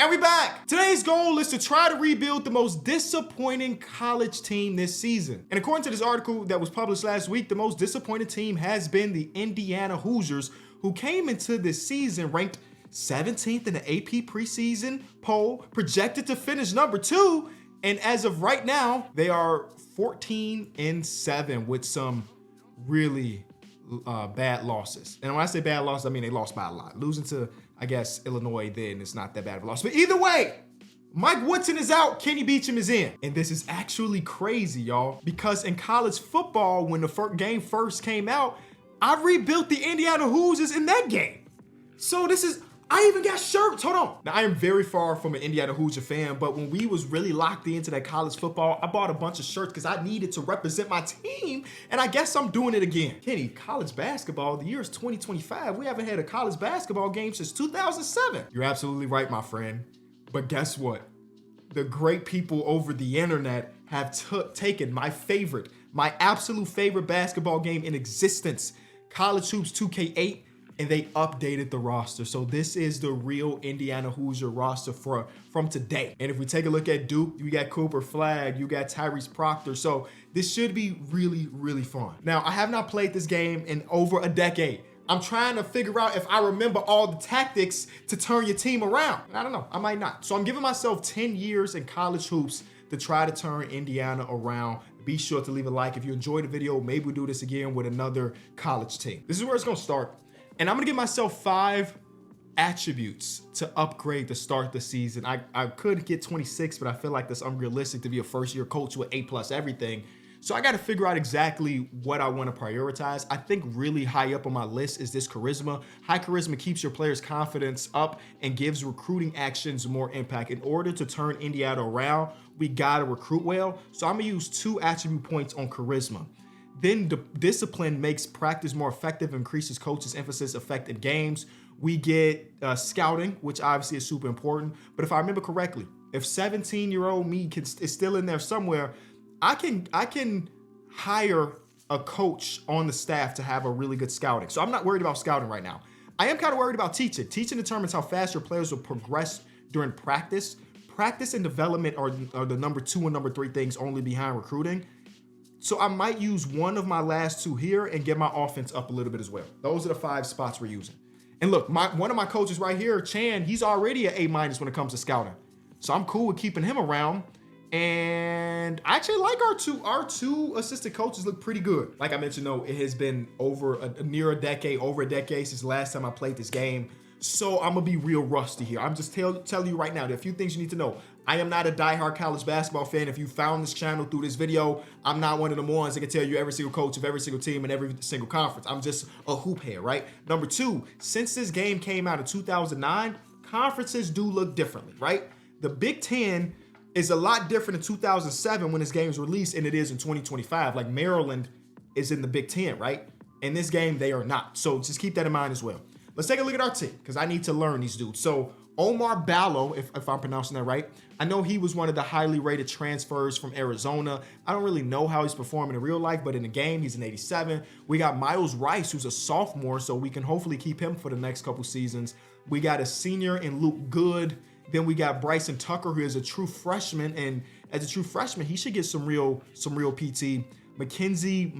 And we back! Today's goal is to try to rebuild the most disappointing college team this season. And according to this article that was published last week, the most disappointing team has been the Indiana Hoosiers, who came into this season ranked 17th in the AP preseason poll, projected to finish number 2, and as of right now, they are 14-7 with some really bad losses. And when I say bad losses, I mean they lost by a lot. Losing to, I guess, Illinois, then it's not that bad of a loss. But either way, Mike Woodson is out, Kenny Beecham is in. And this is actually crazy, y'all, because in college football, when the game first came out, I rebuilt the Indiana Hoosiers in that game. So I even got shirts, hold on. Now, I am very far from an Indiana Hoosier fan, but when we was really locked into that college football, I bought a bunch of shirts because I needed to represent my team, and I guess I'm doing it again. Kenny, college basketball, the year is 2025. We haven't had a college basketball game since 2007. You're absolutely right, my friend. But guess what? The great people over the internet have taken my absolute favorite basketball game in existence, College Hoops 2K8, and they updated the roster. So this is the real Indiana Hoosier roster from today. And if we take a look at Duke, you got Cooper Flagg, you got Tyrese Proctor. So this should be really, really fun. Now, I have not played this game in over a decade. I'm trying to figure out if I remember all the tactics to turn your team around. I don't know, I might not. So I'm giving myself 10 years in college hoops to try to turn Indiana around. Be sure to leave a like if you enjoyed the video. Maybe we'll do this again with another college team. This is where it's gonna start. And I'm gonna give myself 5 attributes to upgrade to start the season. I could get 26, but I feel like that's unrealistic to be a first-year coach with A+ everything. So I gotta figure out exactly what I wanna prioritize. I think really high up on my list is this charisma. High charisma keeps your players' confidence up and gives recruiting actions more impact. In order to turn Indiana around, we gotta recruit well. So I'm gonna use 2 attribute points on charisma. Then the discipline makes practice more effective, increases coaches' emphasis, effect in games. We get scouting, which obviously is super important. But if I remember correctly, if 17-year-old me is still in there somewhere, I can hire a coach on the staff to have a really good scouting. So I'm not worried about scouting right now. I am kind of worried about teaching. Teaching determines how fast your players will progress during practice. Practice and development are the number 2 and number 3 things only behind recruiting. So I might use one of my last 2 here and get my offense up a little bit as well. Those are the 5 spots we're using. And look, one of my coaches right here, Chan, he's already an A- when it comes to scouting. So I'm cool with keeping him around. And I actually like our two assistant coaches look pretty good. Like I mentioned, though, it has been over a decade since the last time I played this game. So I'm gonna be real rusty here. I'm just telling you right now, there are a few things you need to know. I am not a diehard college basketball fan. If you found this channel through this video, I'm not one of the ones that can tell you every single coach of every single team and every single conference. I'm just a hoop head, right? Number 2, since this game came out in 2009, conferences do look differently, right? The Big Ten is a lot different in 2007 when this game was released than it is in 2025. Like Maryland is in the Big Ten, right? In this game, they are not. So just keep that in mind as well. Let's take a look at our team because I need to learn these dudes. So Omar Ballo, if I'm pronouncing that right, I know he was one of the highly rated transfers from Arizona. I don't really know how he's performing in real life, but in the game, he's an 87. We got Miles Rice, who's a sophomore, so we can hopefully keep him for the next couple seasons. We got a senior in Luke Good. Then we got Bryson Tucker, who is a true freshman, and as a true freshman, he should get some real PT. Mackenzie,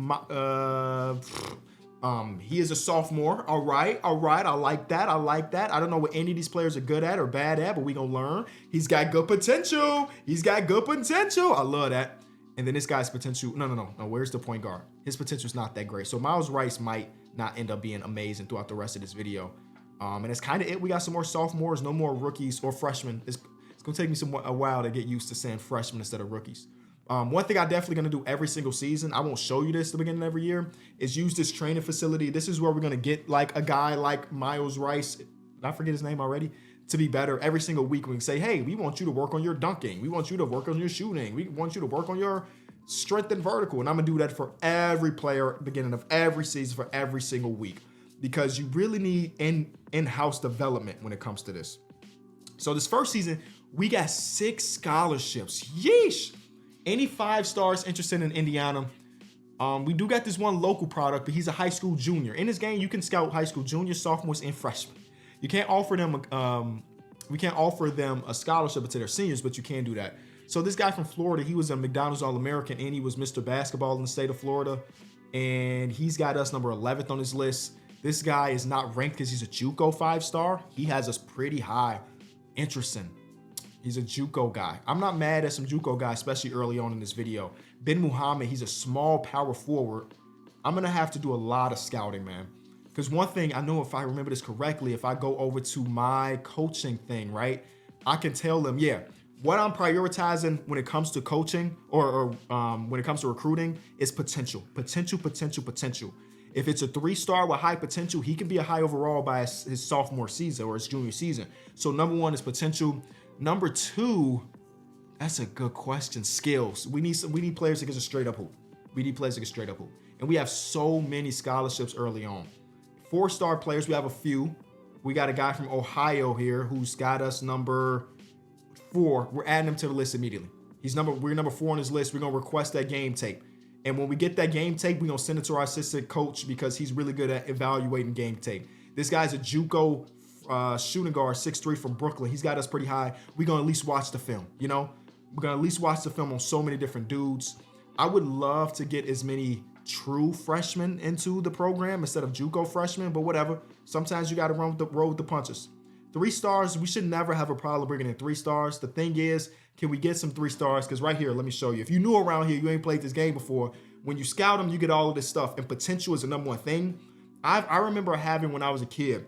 he is a sophomore. All right. I like that. I don't know what any of these players are good at or bad at, but we gonna learn. He's got good potential. I love that. And then this guy's potential. No. Where's the point guard? His potential's not that great. So Miles Rice might not end up being amazing throughout the rest of this video. And it's kind of it. We got some more sophomores, no more rookies or freshmen. It's gonna take me a while to get used to saying freshmen instead of rookies. One thing I definitely gonna do every single season, I won't show you this at the beginning of every year, is use this training facility. This is where we're gonna get like a guy like Miles Rice, did I forget his name already, to be better every single week. We can say, hey, we want you to work on your dunking. We want you to work on your shooting. We want you to work on your strength and vertical. And I'm gonna do that for every player, beginning of every season, for every single week, because you really need in-house development when it comes to this. So this first season, we got 6 scholarships. Yeesh. Any 5 stars interested in Indiana. We do got this one local product, but he's a high school junior. In this game, you can scout high school juniors, sophomores, and freshmen. You can't offer them We can't offer them a scholarship until they're seniors, but you can do that. So this guy from Florida, he was a McDonald's All-American, and he was Mr. Basketball in the state of Florida. And he's got us number 11th on his list. This guy is not ranked because he's a JUCO 5-star. He has us pretty high. Interesting. He's a JUCO guy. I'm not mad at some JUCO guys, especially early on in this video. Ben Muhammad, he's a small power forward. I'm going to have to do a lot of scouting, man. Because one thing, I know if I remember this correctly, if I go over to my coaching thing, right, I can tell them, yeah, what I'm prioritizing when it comes to coaching or when it comes to recruiting is potential. Potential. If it's a 3-star with high potential, he can be a high overall by his sophomore season or his junior season. So number 1 is potential. Number 2, that's a good question. Skills. We need players that can just straight up hoop. And we have so many scholarships early on. 4-star players, we have a few. We got a guy from Ohio here who's got us number 4. We're adding him to the list immediately. We're number 4 on his list. We're gonna request that game tape. And when we get that game tape, we're gonna send it to our assistant coach because he's really good at evaluating game tape. This guy's a JUCO shooting guard, 6'3" from Brooklyn. He's got us pretty high. We're gonna at least watch the film, you know? We're gonna at least watch the film on so many different dudes. I would love to get as many true freshmen into the program instead of JUCO freshmen, but whatever. Sometimes you gotta roll with the punches. 3 stars, we should never have a problem bringing in 3 stars. The thing is, can we get some 3 stars? Because right here, let me show you. If you're new around here, you ain't played this game before, when you scout them, you get all of this stuff, and potential is the number 1 thing. I remember having, when I was a kid,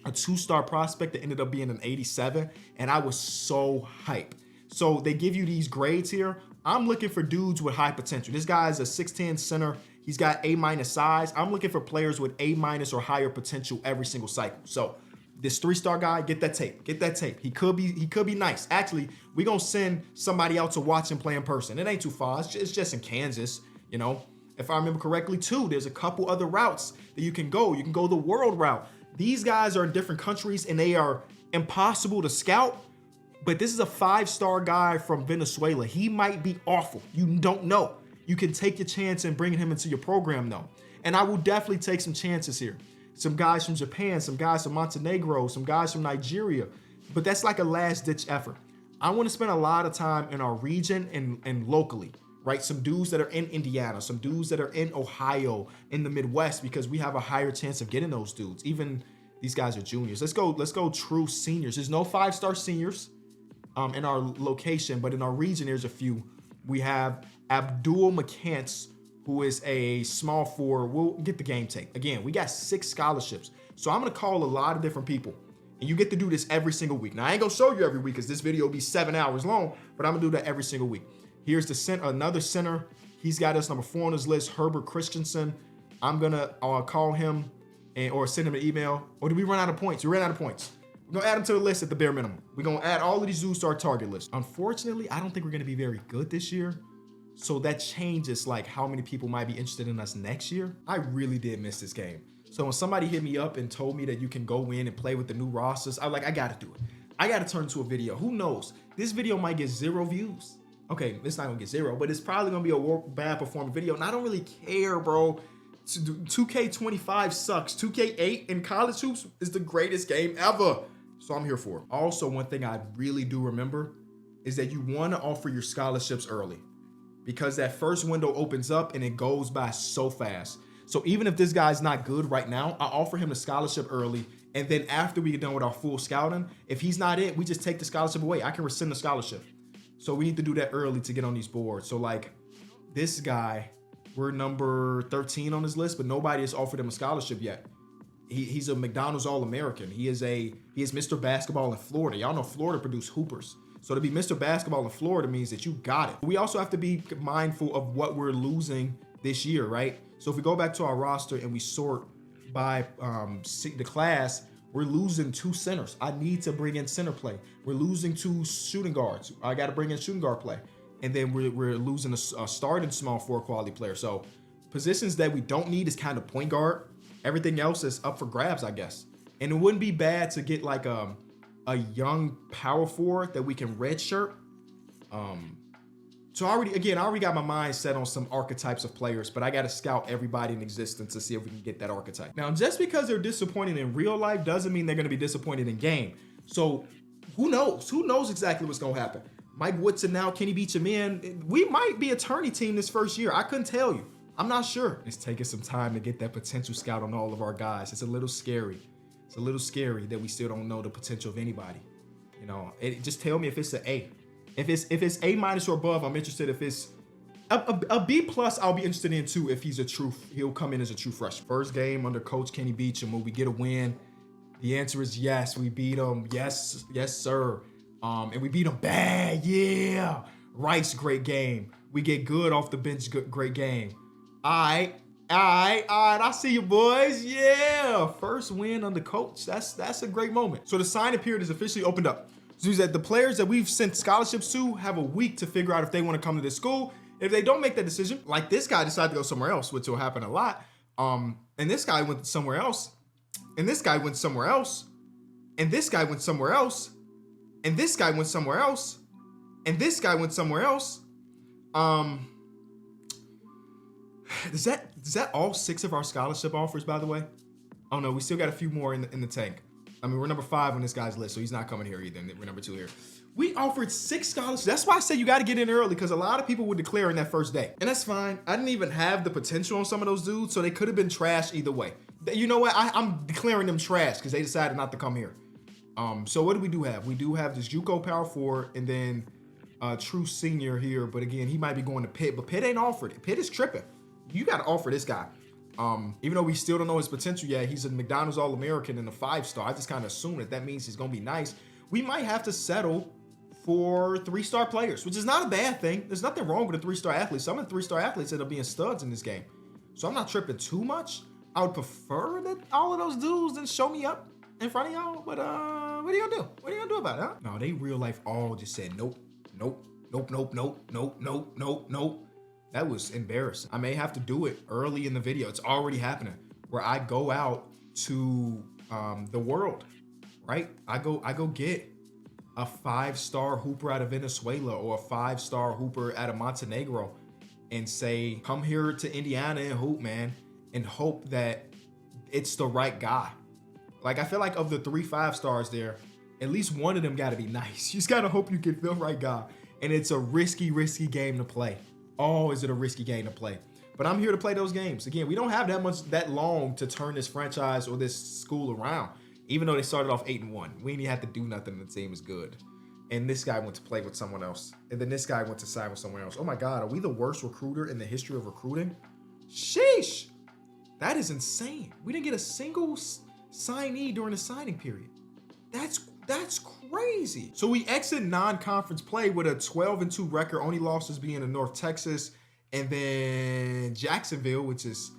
a 2-star prospect that ended up being an 87, and I was so hyped. So they give you these grades here. I'm looking for dudes with high potential. This guy is a 6'10" center. He's got A- size. I'm looking for players with A- or higher potential every single cycle. So this 3-star guy, get that tape. He could be nice. Actually, we're gonna send somebody out to watch him play in person. It ain't too far. It's just in Kansas, you know. If I remember correctly too, there's a couple other routes that you can go. You can go the world route. These guys are in different countries and they are impossible to scout. But this is a 5-star guy from Venezuela. He might be awful. You don't know. You can take your chance in bringing him into your program though. And I will definitely take some chances here. Some guys from Japan, some guys from Montenegro, some guys from Nigeria. But that's like a last-ditch effort. I want to spend a lot of time in our region and locally, right? Some dudes that are in Indiana, some dudes that are in Ohio, in the Midwest, because we have a higher chance of getting those dudes. Even these guys are juniors. Let's go true seniors. There's no 5-star seniors in our location, but in our region, there's a few. We have Abdul McCants, who is a small forward. We'll get the game tape. Again, we got 6 scholarships. So I'm gonna call a lot of different people. And you get to do this every single week. Now, I ain't gonna show you every week because this video will be 7 hours long, but I'm gonna do that every single week. Here's another center. He's got us number 4 on his list, Herbert Christensen. I'm gonna call him or send him an email. Or did we run out of points? We ran out of points. We're gonna add him to the list at the bare minimum. We're gonna add all of these dudes to our target list. Unfortunately, I don't think we're gonna be very good this year. So that changes like how many people might be interested in us next year. I really did miss this game. So when somebody hit me up and told me that you can go in and play with the new rosters, I'm like, I gotta do it. I gotta turn into a video. Who knows? This video might get 0 views. Okay, it's not gonna get 0, but it's probably gonna be a bad performing video. And I don't really care, bro. 2K25 sucks. 2K8 in college hoops is the greatest game ever. So I'm here for it. Also, one thing I really do remember is that you wanna offer your scholarships early, because that first window opens up and it goes by so fast. So even if this guy's not good right now, I offer him the scholarship early. And then after we get done with our full scouting, if he's not it, we just take the scholarship away. I can rescind the scholarship. So we need to do that early to get on these boards. So like this guy, we're number 13 on his list, but nobody has offered him a scholarship yet. He's a McDonald's All-American. He is Mr. Basketball in Florida. Y'all know Florida produce hoopers. So to be Mr. Basketball in Florida means that you got it. We also have to be mindful of what we're losing this year, right? So if we go back to our roster and we sort by the class, we're losing 2 centers. I need to bring in center play. We're losing 2 shooting guards. I got to bring in shooting guard play. And then we're losing a starting small forward quality player. So positions that we don't need is kind of point guard. Everything else is up for grabs, I guess. And it wouldn't be bad to get like a young power forward that we can redshirt. So I already got my mind set on some archetypes of players, but I got to scout everybody in existence to see if we can get that archetype. Now, just because they're disappointing in real life doesn't mean they're going to be disappointed in game. So who knows? Who knows exactly what's going to happen? Mike Woodson now, Kenny Beecham in. We might be a tourney team this first year. I couldn't tell you. I'm not sure. It's taking some time to get that potential scout on all of our guys. It's a little scary. It's a little scary that we still don't know the potential of anybody. You know, just tell me if it's an A. If it's A- or above, I'm interested. If it's a B+, I'll be interested in too. If he'll come in as a true freshman. First game under Coach Kenny Beecham, will we get a win? The answer is yes. We beat them. Yes, sir. And we beat them bad. Yeah. Rice, great game. We get good off the bench. Great game. All right. I see you, boys. Yeah. First win under coach. That's a great moment. So the signing period is officially opened up. So that the players that we've sent scholarships to have a week to figure out if they want to come to this school. If they don't make that decision, like this guy decided to go somewhere else, which will happen a lot. And this guy went somewhere else. And this guy went somewhere else. And this guy went somewhere else. And this guy went somewhere else. And this guy went somewhere else. Is that all 6 of our scholarship offers, by the way? Oh no, we still got a few more in the tank. I mean, we're number 5 on this guy's list, so he's not coming here either. We're number 2 here. We offered 6 scholarships. That's why I say you got to get in early, because a lot of people would declare in that first day. And that's fine. I didn't even have the potential on some of those dudes, so they could have been trash either way. You know what? I'm declaring them trash because they decided not to come here. So what do we do have? We do have this JUCO power forward and then a true senior here. But again, he might be going to Pitt, but Pitt ain't offered it. Pitt is tripping. You got to offer this guy. Even though we still don't know his potential yet, he's a McDonald's All-American and a 5-star. I just kind of assume that means he's going to be nice. We might have to settle for 3-star players, which is not a bad thing. There's nothing wrong with a 3-star athlete. Some of the 3-star athletes end up being studs in this game. So I'm not tripping too much. I would prefer that all of those dudes didn't show me up in front of y'all. But what are you gonna do? What are you gonna do about it, huh? No, they real life all just said nope, nope, nope, nope, nope, nope, nope, nope, nope. That was embarrassing. I may have to do it early in the video. It's already happening where I go out to the world, right? I go get a 5-star hooper out of Venezuela or a 5-star hooper out of Montenegro and say, come here to Indiana and hoop, man, and hope that it's the right guy. Like, I feel like of the 3 5-stars there, at least one of them got to be nice. You just got to hope you get the right guy. And it's a risky game to play. Oh, is it a risky game to play? But I'm here to play those games. Again, we don't have that long to turn this franchise or this school around. Even though they started off 8-1, we didn't have to do nothing. The team is good. And this guy went to play with someone else. And then this guy went to sign with someone else. Oh my God, are we the worst recruiter in the history of recruiting? Sheesh. That is insane. We didn't get a single signee during the signing period. That's crazy. So we exit non-conference play with a 12-2 record, only losses being in North Texas and then Jacksonville, which is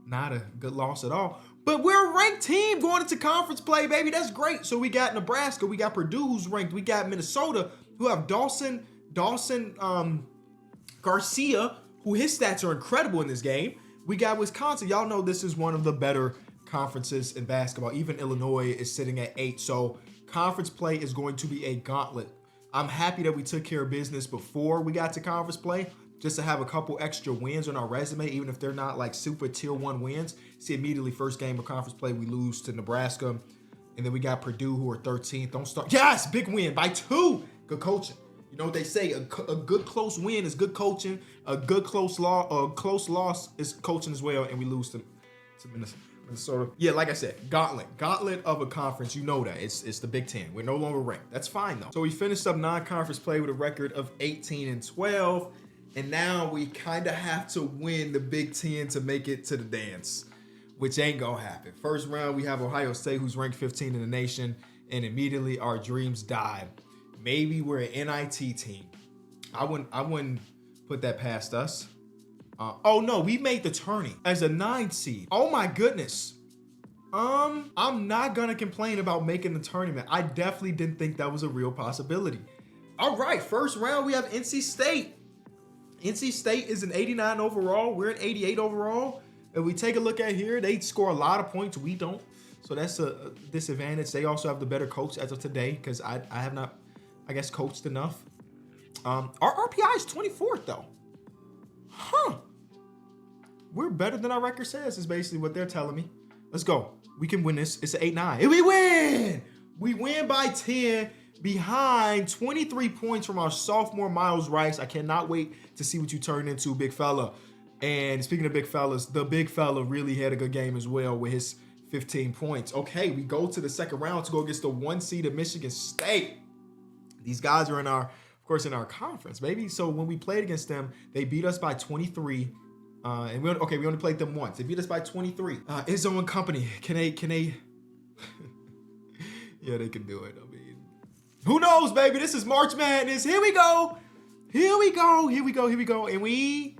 not a good loss at all. But we're a ranked team going into conference play, baby. That's great. So we got Nebraska, we got Purdue who's ranked, we got Minnesota who have Dawson Garcia, who his stats are incredible in this game. We got Wisconsin. Y'all know this is one of the better conferences in basketball. Even Illinois is sitting at 8. So conference play is going to be a gauntlet. I'm happy that we took care of business before we got to conference play, just to have a couple extra wins on our resume, even if they're not like super tier 1 wins. See, immediately first game of conference play, we lose to Nebraska. And then we got Purdue, who are 13th. Don't start. Yes, big win by 2. Good coaching. You know what they say, a good close win is good coaching. A close loss is coaching as well. And we lose to Minnesota. Yeah, like I said, gauntlet of a conference. You know that it's the Big Ten. We're no longer ranked. That's fine though. So we finished up non-conference play with a record of 18-12. And now we kind of have to win the Big Ten to make it to the dance, which ain't gonna happen. First round, we have Ohio State, who's ranked 15 in the nation, and immediately our dreams died. Maybe we're an NIT team. I wouldn't put that past us. Oh no, we made the tourney as a 9 seed. Oh my goodness. I'm not gonna complain about making the tournament. I definitely didn't think that was a real possibility. All right, first round, we have NC State. NC State is an 89 overall. We're an 88 overall. If we take a look at here, they score a lot of points. We don't. So that's a disadvantage. They also have the better coach as of today because I have not, I guess, coached enough. Our RPI is 24th though. Huh. We're better than our record says is basically what they're telling me. Let's go. We can win this. It's an 8-9. And we win! We win by 10. behind 23 points from our sophomore Miles Rice. I cannot wait to see what you turn into, big fella. And speaking of big fellas, the big fella really had a good game as well with his 15 points. Okay, we go to the second round to go against the 1 seed of Michigan State. These guys are of course, in our conference, baby. So when we played against them, they beat us by 23. And we only played them once. They beat us by 23. Izzo and company, can they? Yeah, they can do it. I mean, who knows, baby? This is March Madness. Here we go. And we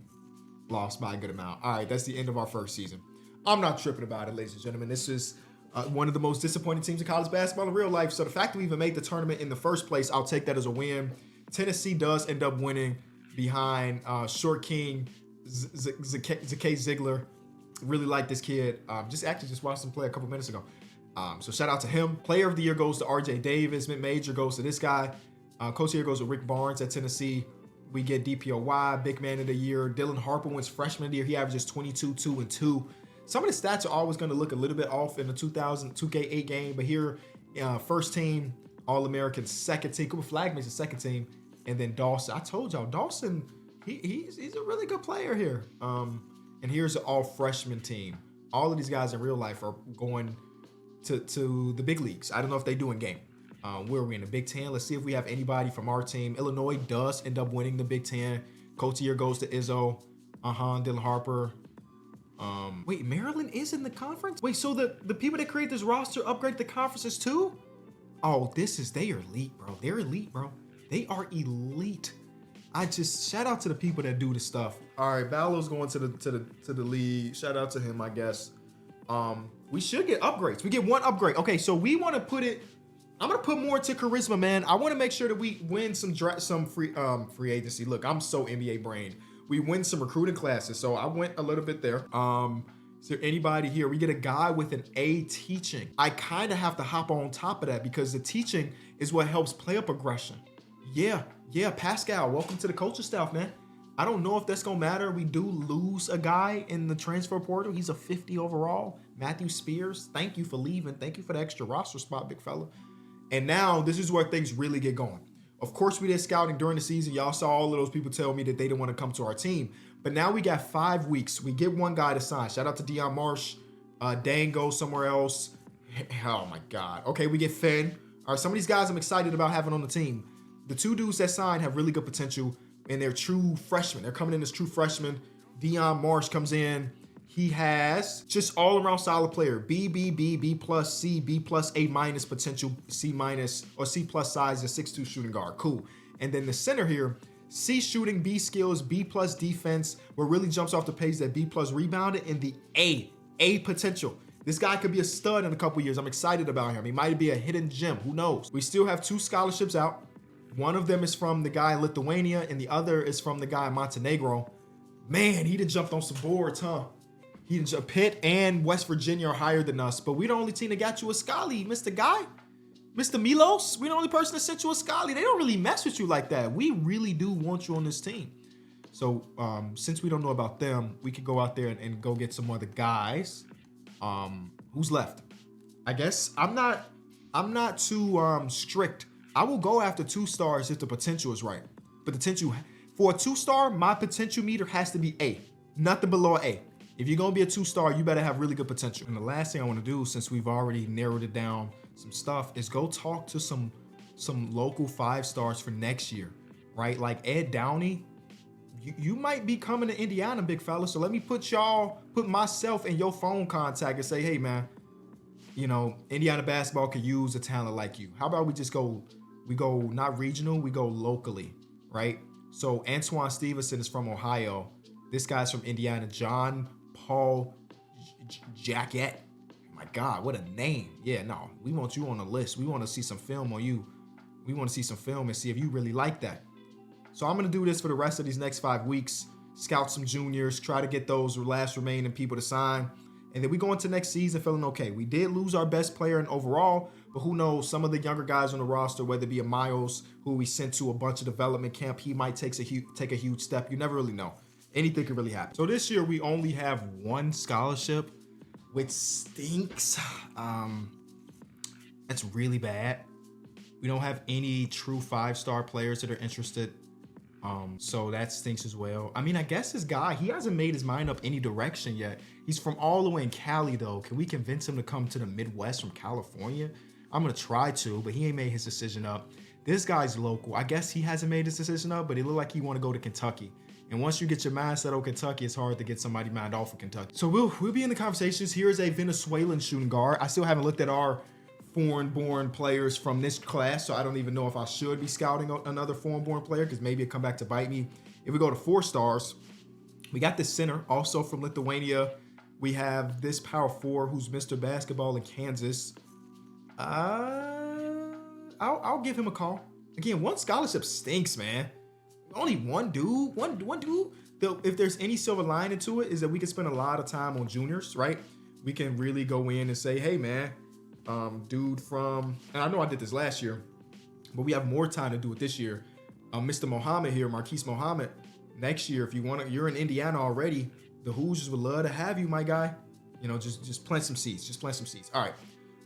lost by a good amount. All right, that's the end of our first season. I'm not tripping about it, ladies and gentlemen. This is one of the most disappointing teams in college basketball in real life. So the fact that we even made the tournament in the first place, I'll take that as a win. Tennessee does end up winning behind Short King, Zakay Ziegler. Really like this kid. Just watched him play a couple minutes ago. So shout out to him. Player of the year goes to RJ Davis. Mid-major goes to this guy. Coach of the year goes to Rick Barnes at Tennessee. We get DPOY, big man of the year. Dylan Harper wins freshman of the year. He averages 22, 2, and 2. Some of the stats are always going to look a little bit off in the 2K8 game, but here, first team, All-American, second team. Cooper Flagman's the second team, and then Dawson. I told y'all, Dawson, he's a really good player here. And here's an all-freshman team. All of these guys in real life are going to the big leagues. I don't know if they do in game. Where are we in the Big Ten? Let's see if we have anybody from our team. Illinois does end up winning the Big Ten. Coach of the year goes to Izzo. Dylan Harper. Wait, Maryland is in the conference? Wait, so the people that create this roster upgrade the conferences too? Oh, they are elite, bro. They're elite, bro. They are elite. I just shout out to the people that do the stuff. All right, Ballo's going to the league. Shout out to him, I guess. We should get upgrades. We get one upgrade. Okay, so we want to put it. I'm gonna put more into charisma, man. I want to make sure that we win some free agency. Look, I'm so NBA brained. We win some recruiting classes, so I went a little bit there. Is there anybody here? We get a guy with an A teaching. I kind of have to hop on top of that because the teaching is what helps player progression. Yeah, Pascal, welcome to the coaching staff, man. I don't know if that's gonna matter. We do lose a guy in the transfer portal. He's a 50 overall. Matthew Spears, thank you for leaving. Thank you for the extra roster spot, big fella. And now this is where things really get going. Of course, we did scouting during the season. Y'all saw all of those people tell me that they didn't want to come to our team. But now we got 5 weeks. We get one guy to sign. Shout out to Deion Marsh. Dane goes somewhere else. Oh, my God. Okay, we get Finn. All right, some of these guys I'm excited about having on the team. The 2 dudes that signed have really good potential, and they're true freshmen. They're coming in as true freshmen. Deion Marsh comes in. He has just all-around solid player. B+, C, B+, A- potential, C- or C+ size, and 6'2" shooting guard. Cool. And then the center here, C shooting, B skills, B+ defense. What really jumps off the page that B+ rebounded, and the A potential. This guy could be a stud in a couple years. I'm excited about him. He might be a hidden gem. Who knows? We still have 2 scholarships out. One of them is from the guy in Lithuania, and the other is from the guy in Montenegro. Man, he done jumped on some boards, huh? Pitt and West Virginia are higher than us, but we the only team that got you a Scully, Mr. Guy. Mr. Milos, we the only person that sent you a Scully. They don't really mess with you like that. We really do want you on this team. So since we don't know about them, we could go out there and go get some other guys. Who's left? I guess I'm not too strict. I will go after 2 stars if the potential is right. But for a 2-star, my potential meter has to be A, nothing below A. If you're gonna be a 2-star, you better have really good potential. And the last thing I want to do, since we've already narrowed it down some stuff, is go talk to some local 5-stars for next year, right? Like Ed Downey, you might be coming to Indiana, big fella. So let me put myself in your phone contact and say, hey man, Indiana basketball could use a talent like you. How about we go not regional, we go locally, right? So Antoine Stevenson is from Ohio. This guy's from Indiana, John Paul Jacket. My God, what a name. Yeah, no, we want you on the list. We want to see some film on you. We want to see some film and see if you really like that. So I'm going to do this for the rest of these next 5 weeks. Scout some juniors, try to get those last remaining people to sign. And then we go into next season feeling okay. We did lose our best player in overall, but who knows, some of the younger guys on the roster, whether it be a Miles, who we sent to a bunch of development camp, he might take a huge step. You never really know. Anything could really happen. So this year we only have 1 scholarship, which stinks. That's really bad. We don't have any true 5-star players that are interested. So that stinks as well. I mean, I guess this guy, he hasn't made his mind up any direction yet. He's from all the way in Cali though. Can we convince him to come to the Midwest from California? I'm gonna try to, but he ain't made his decision up. This guy's local. I guess he hasn't made his decision up, but it looked like he want to go to Kentucky. And once you get your mind set on Kentucky, it's hard to get somebody mind off of Kentucky. So we'll be in the conversations. Here is a Venezuelan shooting guard. I still haven't looked at our foreign-born players from this class, so I don't even know if I should be scouting another foreign-born player because maybe it come back to bite me. If we go to 4 stars, we got this center also from Lithuania. We have this power forward who's Mr. Basketball in Kansas. I'll give him a call. Again, one scholarship stinks, man. Only one dude, one dude. If there's any silver lining to it, is that we can spend a lot of time on juniors, right? We can really go in and say, hey, man, dude from, and I know I did this last year, but we have more time to do it this year. Mr. Mohammed here, Marquise Mohammed. Next year, if you want to, you're in Indiana already. The Hoosiers would love to have you, my guy. You know, just plant some seeds. Just plant some seeds. All right,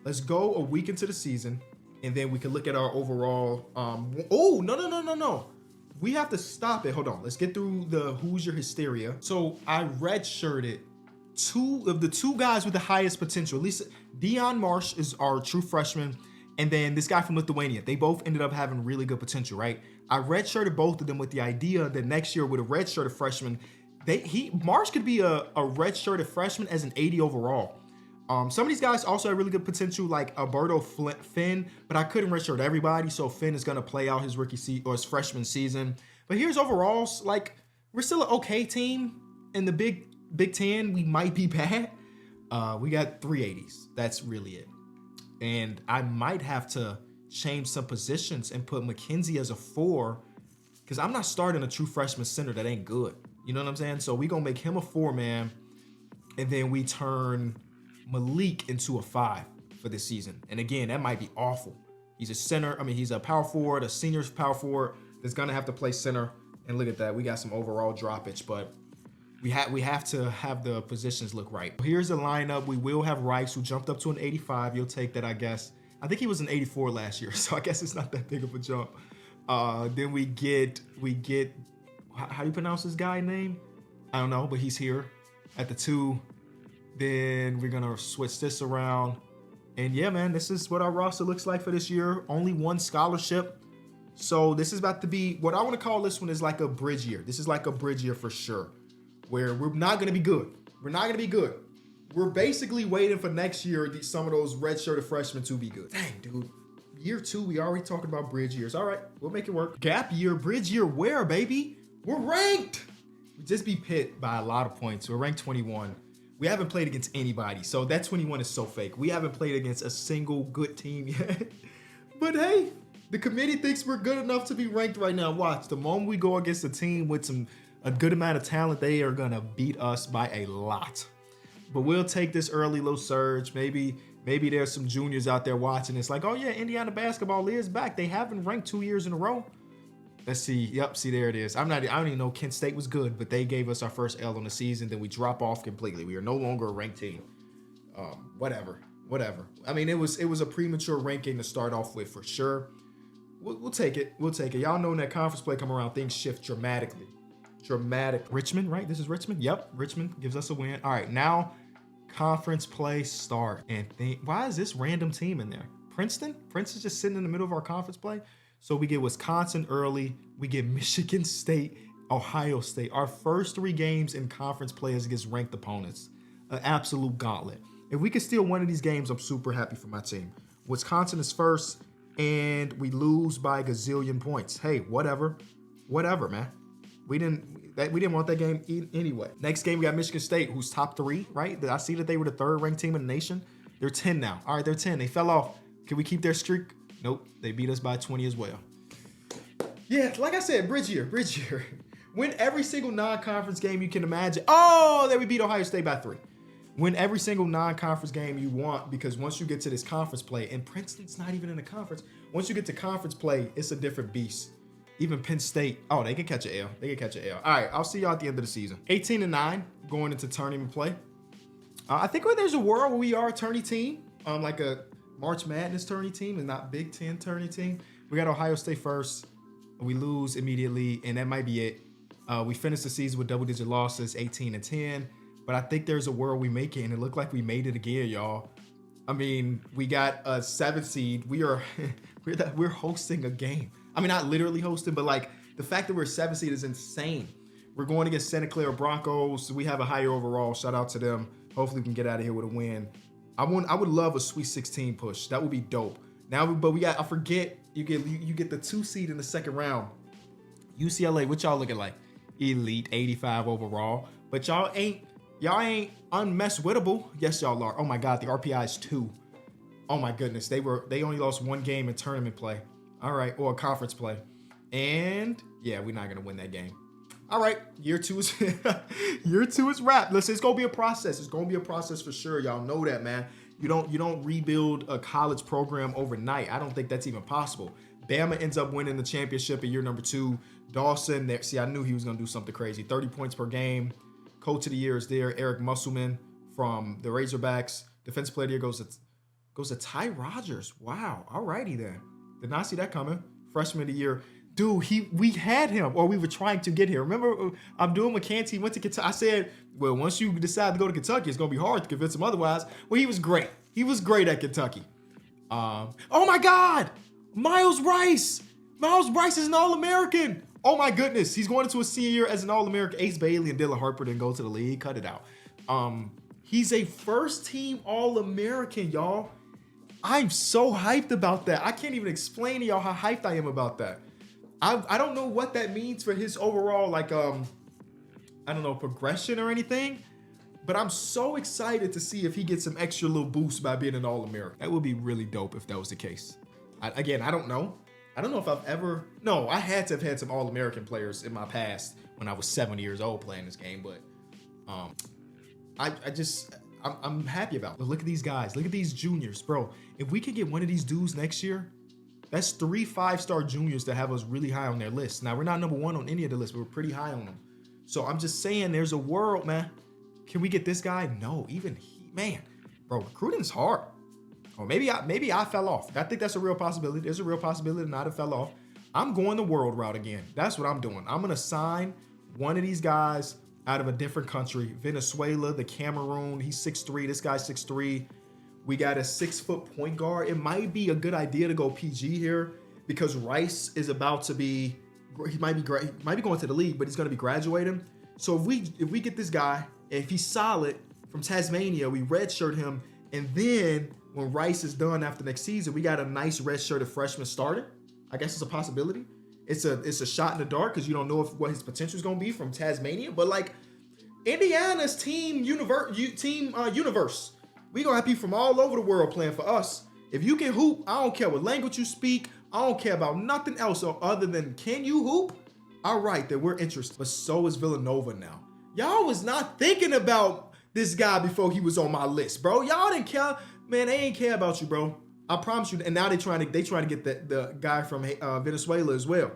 let's go a week into the season, and then we can look at our overall. Oh, no. We have to stop it. Hold on. Let's get through the Hoosier hysteria. So I redshirted 2 of the 2 guys with the highest potential. At least Dion Marsh is our true freshman, and then this guy from Lithuania. They both ended up having really good potential, right? I redshirted both of them with the idea that next year with a redshirted freshman, Marsh could be a redshirted freshman as an 80 overall. Some of these guys also have really good potential, like Alberto Finn, but I couldn't redshirt everybody, so Finn is gonna play out his his freshman season. But here's overalls, like we're still an okay team in the Big Ten. We might be bad. We got 380s. That's really it. And I might have to change some positions and put McKenzie as a 4, because I'm not starting a true freshman center that ain't good. You know what I'm saying? So we gonna make him a 4 man, and then we turn Malik into a 5 for this season. And again, that might be awful. He's a center. I mean, he's a power forward, a senior power forward that's gonna have to play center. And look at that, we got some overall droppage, but we have to have the positions look right. Here's the lineup. We will have Rice, who jumped up to an 85. You'll take that, I guess. I think he was an 84 last year, so I guess it's not that big of a jump. Then we get. How do you pronounce this guy's name? I don't know, but he's here at the 2. Then we're gonna switch this around. And yeah, man, this is what our roster looks like for this year. Only 1 scholarship. So this is about to be, what I want to call this one is like a bridge year. This is like a bridge year for sure, where we're not gonna be good. We're not gonna be good. We're basically waiting for next year, some of those redshirted freshmen to be good. Dang, dude. Year 2, we already talking about bridge years. All right, we'll make it work. Gap year, bridge year, where, baby? We're ranked. We just be pit by a lot of points. We're ranked 21. We haven't played against anybody, so that 21 is so fake. We haven't played against a single good team yet. But hey, the committee thinks we're good enough to be ranked right now. Watch, the moment we go against a team with a good amount of talent, they are gonna beat us by a lot. But we'll take this early little surge. Maybe there's some juniors out there watching. It's like, oh yeah, Indiana basketball is back. They haven't ranked 2 years in a row. Let's see. Yep, see, there it is. I don't even know Kent State was good, but they gave us our first L on the season. Then we drop off completely. We are no longer a ranked team. Whatever. I mean, it was a premature ranking to start off with for sure. We'll take it. Y'all know when that conference play come around, things shift dramatically. Richmond, right? This is Richmond. Yep, Richmond gives us a win. All right, now conference play start. And why is this random team in there? Princeton just sitting in the middle of our conference play. So we get Wisconsin early. We get Michigan State, Ohio State. Our first 3 games in conference play is against ranked opponents. An absolute gauntlet. If we can steal one of these games, I'm super happy for my team. Wisconsin is first, and we lose by a gazillion points. Hey, whatever, man. We didn't want that game anyway. Next game, we got Michigan State, who's top 3, right? I see that they were the 3rd ranked team in the nation. They're 10 now. All right, they're 10. They fell off. Can we keep their streak? Nope, they beat us by 20 as well. Yeah, like I said, bridge year. Win every single non-conference game you can imagine. Oh, there we beat Ohio State by 3. Win every single non-conference game you want, because once you get to this conference play, and Princeton's not even in the conference, once you get to conference play, it's a different beast. Even Penn State, oh, they can catch an L. All right, I'll see y'all at the end of the season. 18-9 going into tournament play. I think there's a world where we are a tourney team, like a March Madness tourney team and not Big Ten tourney team. We got Ohio State first. We lose immediately, and that might be it. We finished the season with double-digit losses, 18-10. But I think there's a world we make it, and it looked like we made it again, y'all. I mean, we got a 7th seed. We're hosting a game. I mean, not literally hosting, but like the fact that we're a 7th seed is insane. We're going against Santa Clara Broncos. We have a higher overall. Shout out to them. Hopefully we can get out of here with a win. I would love a Sweet 16 push. That would be dope. But I forget you get the 2 seed in the second round. UCLA, what y'all looking like? Elite, 85 overall. But y'all ain't unmesswittable. Yes, y'all are. Oh my God, the RPI is 2. Oh my goodness, they only lost 1 game in tournament play. All right, or conference play. And yeah, we're not gonna win that game. All right, year 2 is wrapped. Listen, it's gonna be a process. It's gonna be a process for sure. Y'all know that, man. You don't rebuild a college program overnight. I don't think that's even possible. Bama ends up winning the championship in year number 2. Dawson, I knew he was gonna do something crazy. 30 points per game. Coach of the year is there. Eric Musselman from the Razorbacks. Defensive player of the year goes to Ty Rogers. Wow. All righty then. Did not see that coming. Freshman of the year. Dude, we had him, or we were trying to get here. Remember, Abdul McCanty went to Kentucky. I said, well, once you decide to go to Kentucky, it's going to be hard to convince him otherwise. Well, he was great. He was great at Kentucky. Oh, my God. Miles Rice. Miles Rice is an All-American. Oh, my goodness. He's going into a senior year as an All-American. Ace Bailey and Dylan Harper didn't go to the league. Cut it out. He's a first-team All-American, y'all. I'm so hyped about that. I can't even explain to y'all how hyped I am about that. I don't know what that means for his overall, like, I don't know, progression or anything, but I'm so excited to see if he gets some extra little boost by being an All-American. That would be really dope if that was the case. I don't know. I don't know if I've ever, no, I had to have had some All-American players in my past when I was 7 years old playing this game, but I'm happy about it. Look at these guys. Look at these juniors, bro. If we could get one of these dudes next year, that's 3 5-star juniors that have us really high on their list. Now, we're not number 1 on any of the lists, but we're pretty high on them. So I'm just saying there's a world, man. Can we get this guy? No, even he, man. Bro, recruiting is hard. Or maybe I fell off. I think that's a real possibility. There's a real possibility that I have fell off. I'm going the world route again. That's what I'm doing. I'm going to sign one of these guys out of a different country. Venezuela, the Cameroon. He's 6'3". This guy's 6'3". We got a 6-foot point guard. It might be a good idea to go PG here because Rice is about to be, he might be going to the league, but he's going to be graduating. So if we get this guy, if he's solid from Tasmania, we redshirt him, and then when Rice is done after next season, we got a nice redshirted freshman starter. I guess it's a possibility. It's a shot in the dark because you don't know what his potential is going to be from Tasmania, but like Indiana's team universe. We gonna have people from all over the world playing for us. If you can hoop, I don't care what language you speak. I don't care about nothing else other than can you hoop? All right, then we're interested. But so is Villanova now. Y'all was not thinking about this guy before he was on my list, bro. Y'all didn't care. Man, they ain't care about you, bro. I promise you. And now they trying to get the guy from Venezuela as well.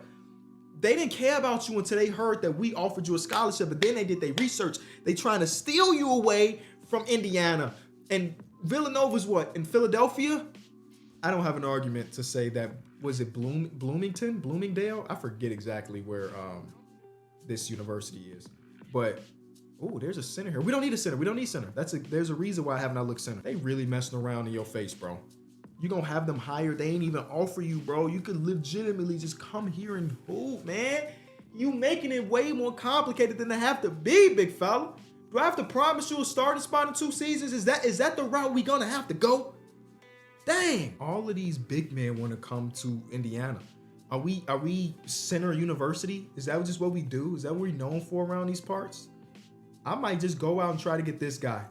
They didn't care about you until they heard that we offered you a scholarship, but then they did their research. They trying to steal you away from Indiana. And Villanova's what? In Philadelphia? I don't have an argument to say that. Was it Bloomingdale? I forget exactly where this university is. But, oh, there's a center here. We don't need a center. We don't need center. There's a reason why I have not looked center. They really messing around in your face, bro. You gonna have them hired. They ain't even offer you, bro. You could legitimately just come here and hoop, man. You making it way more complicated than they have to be, big fella. Do I have to promise you a starting spot in 2 seasons? Is that the route we gonna have to go? Dang. All of these big men want to come to Indiana. Are we center university? Is that just what we do? Is that what we're known for around these parts? I might just go out and try to get this guy.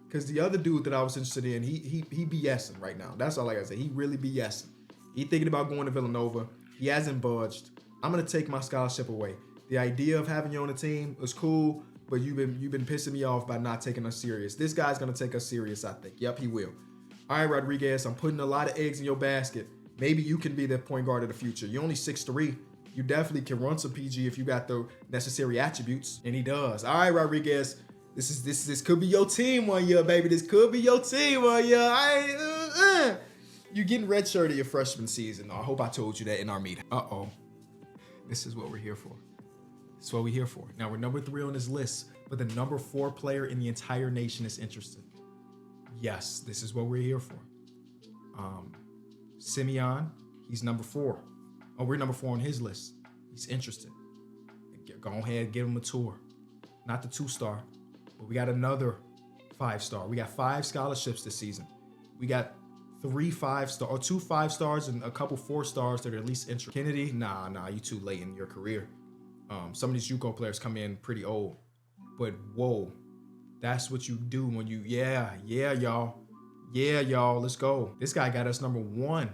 Because the other dude that I was interested in, he BSing right now. That's all I gotta say. He really BSing. He thinking about going to Villanova. He hasn't budged. I'm gonna take my scholarship away. The idea of having you on the team was cool, but you've been pissing me off by not taking us serious. This guy's gonna take us serious, I think. Yep, he will. All right, Rodriguez, I'm putting a lot of eggs in your basket. Maybe you can be the point guard of the future. You're only 6'3". You definitely can run some PG if you got the necessary attributes, and he does. All right, Rodriguez, this could be your team one year, baby. This could be your team one year. You're getting redshirted your freshman season. I hope I told you that in our meeting. Uh-oh. This is what we're here for. This is what we're here for. Now, we're number 3 on this list, but the number 4 player in the entire nation is interested. Yes, this is what we're here for. Simeon, he's number 4. Oh, we're number 4 on his list. He's interested. Go ahead, give him a tour. Not the 2-star, but we got another 5-star. We got 5 scholarships this season. We got 3 5-star or 2 5-stars and a couple 4-stars that are at least interested. Kennedy, nah, you too late in your career. Some of these JUCO players come in pretty old, but whoa, that's what you do when you, yeah, y'all, let's go. This guy got us number 1.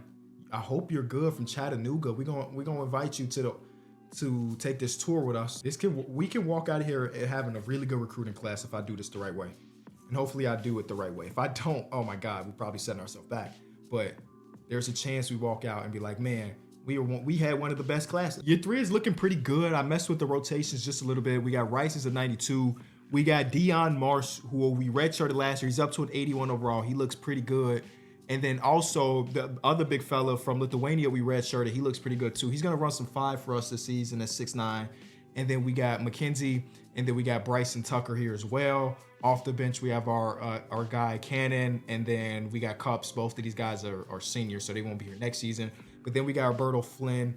I hope you're good from Chattanooga. We're gonna invite you to take this tour with us. We can walk out of here having a really good recruiting class if I do this the right way. And hopefully I do it the right way. If I don't, oh my God, we're probably setting ourselves back. But there's a chance we walk out and be like, man, we had one of the best classes. Year 3 is looking pretty good. I messed with the rotations just a little bit. We got Rice is a 92. We got Dion Marsh, who we redshirted last year. He's up to an 81 overall. He looks pretty good. And then also the other big fella from Lithuania we redshirted. He looks pretty good too. He's gonna run some 5 for us this season at 6'9". And then we got McKenzie, and then we got Bryson Tucker here as well. Off the bench, we have our guy Cannon, and then we got Cups. Both of these guys are seniors, so they won't be here next season. But then we got Roberto Finn,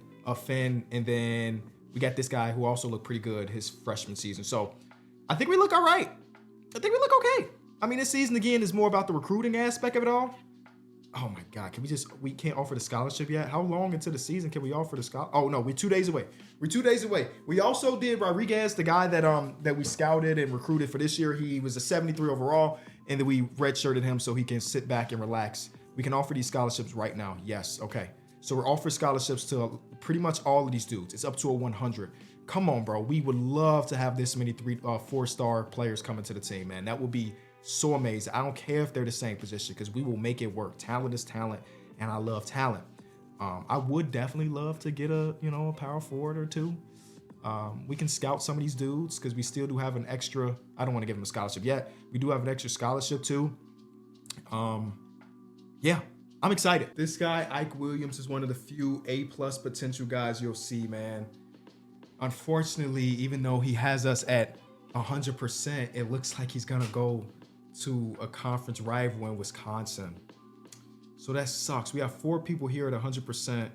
and then we got this guy who also looked pretty good his freshman season. So I think we look all right. I think we look okay. I mean, this season again is more about the recruiting aspect of it all. Oh my God, we can't offer the scholarship yet? How long into the season can we offer the scholarship? Oh no, we're 2 days away. We're 2 days away. We also did Rodriguez, the guy that we scouted and recruited for this year. He was a 73 overall, and then we redshirted him so he can sit back and relax. We can offer these scholarships right now. Yes, okay. So we're offering scholarships to pretty much all of these dudes. It's up to a 100. Come on, bro. We would love to have this many 4-star players coming to the team, man. That would be so amazing. I don't care if they're the same position because we will make it work. Talent is talent, and I love talent. I would definitely love to get a power forward or 2. We can scout some of these dudes because we still do have an extra. I don't want to give them a scholarship yet. We do have an extra scholarship too. Yeah, I'm excited. This guy, Ike Williams, is one of the few A+ potential guys you'll see, man. Unfortunately, even though he has us at 100%, it looks like he's gonna go to a conference rival in Wisconsin. So that sucks. We have 4 people here at 100%,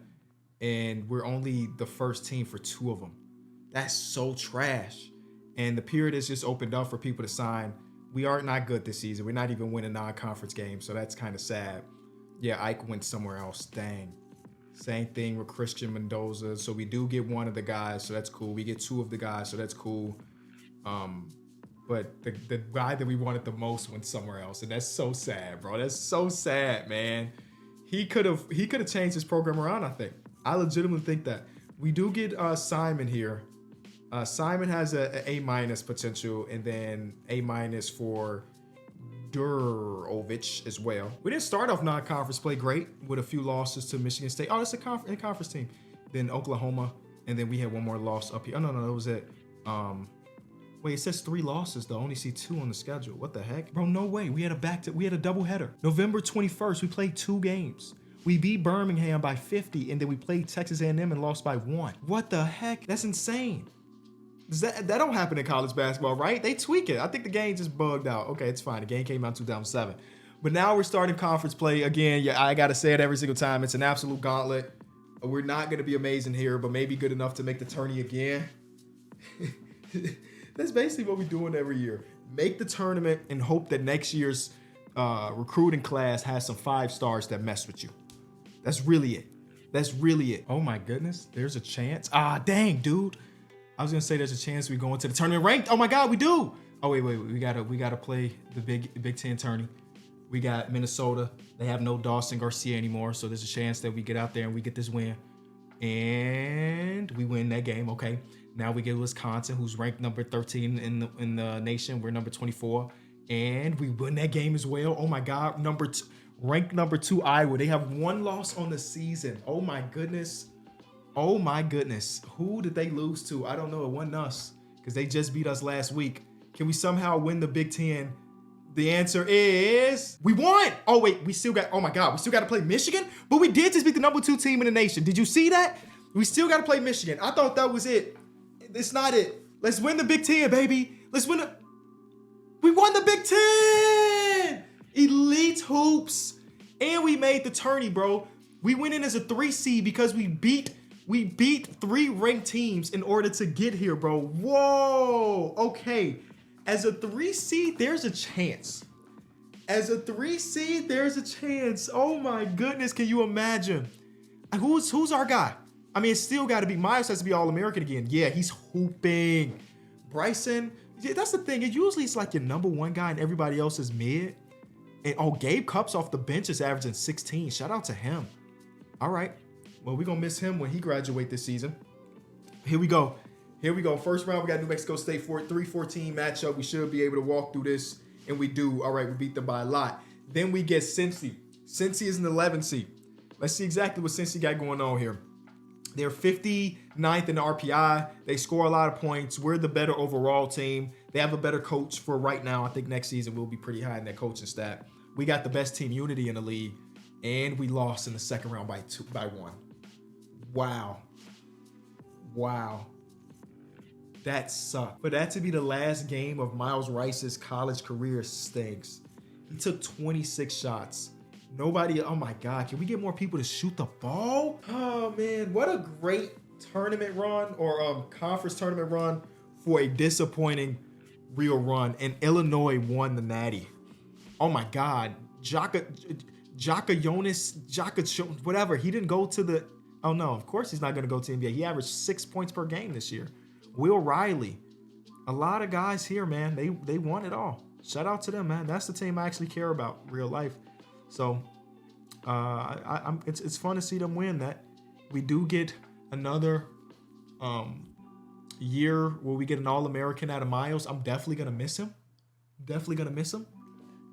and we're only the first team for 2 of them. That's so trash. And the period has just opened up for people to sign. We are not good this season. We're not even winning non-conference games, so that's kind of sad. Yeah, Ike went somewhere else. Dang. Same thing with Christian Mendoza. So we do get 1 of the guys, so that's cool. We get 2 of the guys, so that's cool. But the guy that we wanted the most went somewhere else, and that's so sad, bro. That's so sad, man. He could have changed his program around, I think. I legitimately think that. We do get Simon here. Simon has a A- potential, and then A- for Durovich as well. We didn't start off non-conference play great with a few losses to Michigan State. Oh, that's a conference team. Then Oklahoma, and then we had 1 more loss up here. Oh, no, that was it. Wait, it says 3 losses though. I only see 2 on the schedule. What the heck? Bro, no way. We had a double header. November 21st, we played 2 games. We beat Birmingham by 50, and then we played Texas A&M and lost by 1. What the heck? That's insane. That don't happen in college basketball, right? They tweak it. I think the game just bugged out. Okay, it's fine. The game came out in 2007. But now we're starting conference play again. Yeah, I gotta say it every single time. It's an absolute gauntlet. We're not gonna be amazing here, but maybe good enough to make the tourney again. That's basically what we're doing every year. Make the tournament and hope that next year's recruiting class has some 5-stars that mess with you. That's really it. Oh my goodness, there's a chance. Ah, dang, dude. I was gonna say there's a chance we go into the tournament ranked. Oh my God, we do. Oh wait, we gotta play the Big Ten tourney. We got Minnesota. They have no Dawson Garcia anymore, so there's a chance that we get out there and we get this win, and we win that game. Okay. Now we get Wisconsin, who's ranked number 13 in the nation. We're number 24, and we win that game as well. Oh my God, ranked number 2 Iowa. They have 1 loss on the season. Oh my goodness. Who did they lose to? I don't know. It wasn't us because they just beat us last week. Can we somehow win the Big Ten The answer is we won. Oh wait, we still got, oh my God, we still got to play Michigan, but we did just beat the #2 team in the nation. Did you see that? We still got to play Michigan. I thought that was it. It's not it. Let's win the Big Ten, baby. We won the Big Ten. Elite hoops. And we made the tourney, bro. We went in as a 3 seed because we beat 3 ranked teams in order to get here, bro. Whoa. Okay. As a 3 seed, there's a chance. Oh my goodness. Can you imagine? Who's our guy? I mean, it's still got to be, Miles has to be All-American again. Yeah, he's hooping. Bryson, yeah, that's the thing. Usually it's like your #1 guy and everybody else is mid. And Gabe Cup's off the bench is averaging 16. Shout out to him. All right. Well, we're going to miss him when he graduates this season. Here we go. First round, we got New Mexico State 3-14 matchup. We should be able to walk through this, and we do. All right, we beat them by a lot. Then we get Cincy. Cincy is an 11 seed. Let's see exactly what Cincy got going on here. They're 59th in the RPI. They score a lot of points. We're the better overall team. They have a better coach for right now. I think next season we'll be pretty high in that coaching stat. We got the best team unity in the league, and we lost in the second round by 1. Wow. That sucked. For that to be the last game of Miles Rice's college career stinks. He took 26 shots. Nobody, oh my God, can we get more people to shoot the ball? Oh man, what a great tournament run or conference tournament run for a disappointing real run. And Illinois won the Natty. Oh my God, Jaka whatever. He didn't go to the, oh no, of course he's not gonna go to NBA. He averaged 6 points per game this year. Will Riley, a lot of guys here, man, they won it all. Shout out to them, man. That's the team I actually care about, real life. So it's fun to see them win that. We do get another year where we get an All-American out of Miles. I'm definitely going to miss him.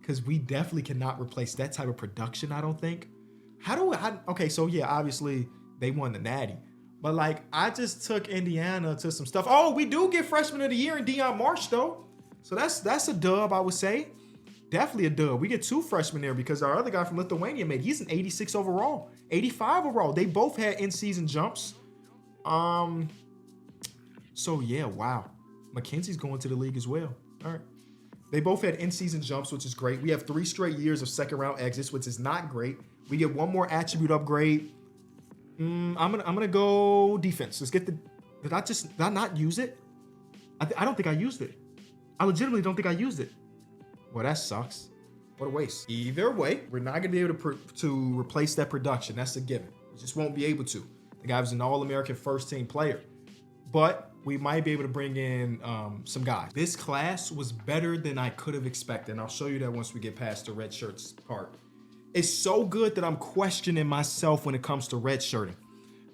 Because we definitely cannot replace that type of production, I don't think. Okay, so yeah, obviously they won the Natty. But like, I just took Indiana to some stuff. Oh, we do get Freshman of the Year in Dion Marsh, though. So that's a dub, I would say. Definitely a dub. We get 2 freshmen there because our other guy from Lithuania he's an 86 overall, 85 overall. They both had in-season jumps. So yeah, wow. McKenzie's going to the league as well. All right. They both had in-season jumps, which is great. We have 3 straight years of second-round exits, which is not great. We get 1 more attribute upgrade. I'm gonna go defense. Let's get the. Did I not use it? I don't think I used it. I legitimately don't think I used it. Well, that sucks. What a waste. Either way, we're not gonna be able to replace that production. That's a given. We just won't be able to. The guy was an All-American first-team player, but we might be able to bring in some guys. This class was better than I could have expected, and I'll show you that once we get past the red shirts part. It's so good that I'm questioning myself when it comes to red shirting.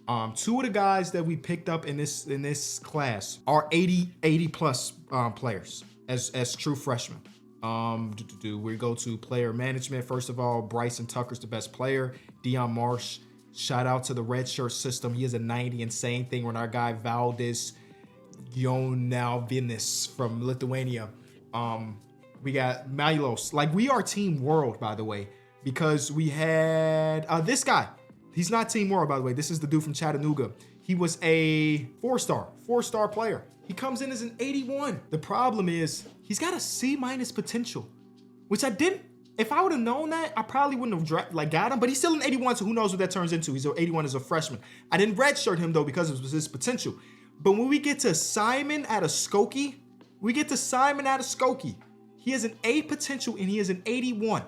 2 of the guys that we picked up in this class are 80 plus players as true freshmen. We go to player management. First of all, Bryson Tucker's the best player. Dion Marsh, shout out to the red shirt system. He is a 90, and same thing with our guy Valdis Jonalvinis from Lithuania. We got Milos. Like, we are Team World, by the way, because we had this guy. He's not Team World, by the way. This is the dude from Chattanooga. He was a 4-star player. He comes in as an 81. The problem is he's got a C- potential, which I didn't. If I would have known that, I probably wouldn't have got him. But he's still an 81, so who knows what that turns into? He's an 81 as a freshman. I didn't redshirt him though because of his potential. But when we get to Simon out of Skokie, he has an A potential and he is an 81.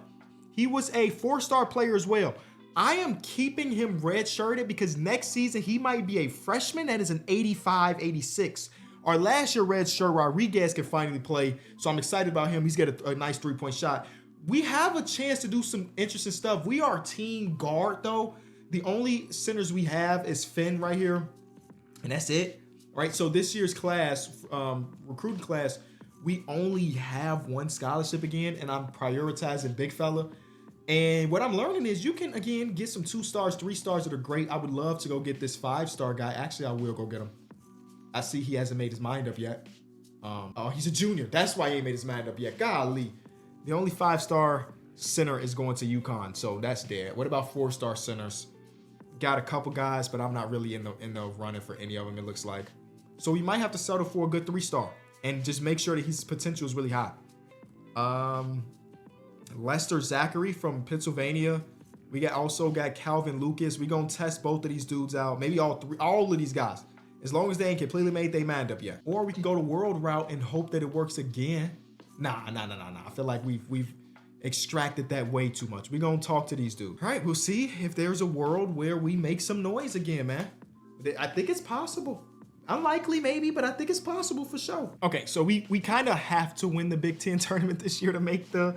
He was a 4-star player as well. I am keeping him redshirted because next season he might be a freshman that is an 85, 86. Our last year redshirt Rodriguez can finally play, so I'm excited about him. He's got a nice 3-point shot. We have a chance to do some interesting stuff. We are team guard though. The only centers we have is Finn right here, and that's it. Right, so this year's class, recruiting class, we only have 1 scholarship again, and I'm prioritizing big fella. And what I'm learning is you can, again, get some 2 stars, 3 stars that are great. I would love to go get this 5-star guy. Actually, I will go get him. I see he hasn't made his mind up yet. Oh, he's a junior. That's why he ain't made his mind up yet. Golly. The only 5-star center is going to UConn, so that's dead. What about 4-star centers? Got a couple guys, but I'm not really in the running for any of them, it looks like. So we might have to settle for a good 3-star and just make sure that his potential is really high. Lester Zachary from Pennsylvania. We also got Calvin Lucas. We're going to test both of these dudes out. Maybe all of these guys. As long as they ain't completely made their mind up yet. Or we can go the world route and hope that it works again. Nah. I feel like we've extracted that way too much. We're going to talk to these dudes. All right, we'll see if there's a world where we make some noise again, man. I think it's possible. Unlikely maybe, but I think it's possible for sure. Okay, so we kind of have to win the Big Ten tournament this year to make the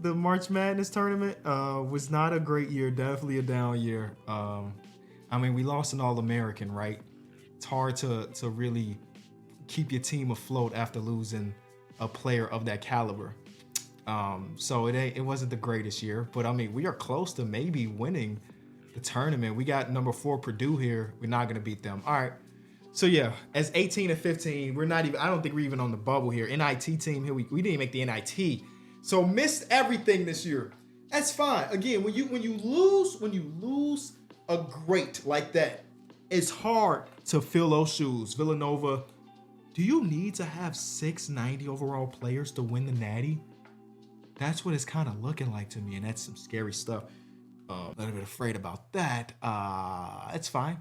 March Madness tournament. Was not a great year, definitely a down year. I mean, we lost an All-American, right? It's hard to really keep your team afloat after losing a player of that caliber. So it wasn't the greatest year, but I mean, we are close to maybe winning the tournament. We got number 4 Purdue here. We're not gonna beat them. All right. So yeah, as 18 and 15, we're not even. I don't think we're even on the bubble here. NIT team here. We didn't make the NIT. So missed everything this year. That's fine. Again, when you lose a great like that, it's hard to fill those shoes. Villanova, do you need to have 6 90 overall players to win the Natty? That's what it's kind of looking like to me, and that's some scary stuff. A little bit afraid about that. It's fine.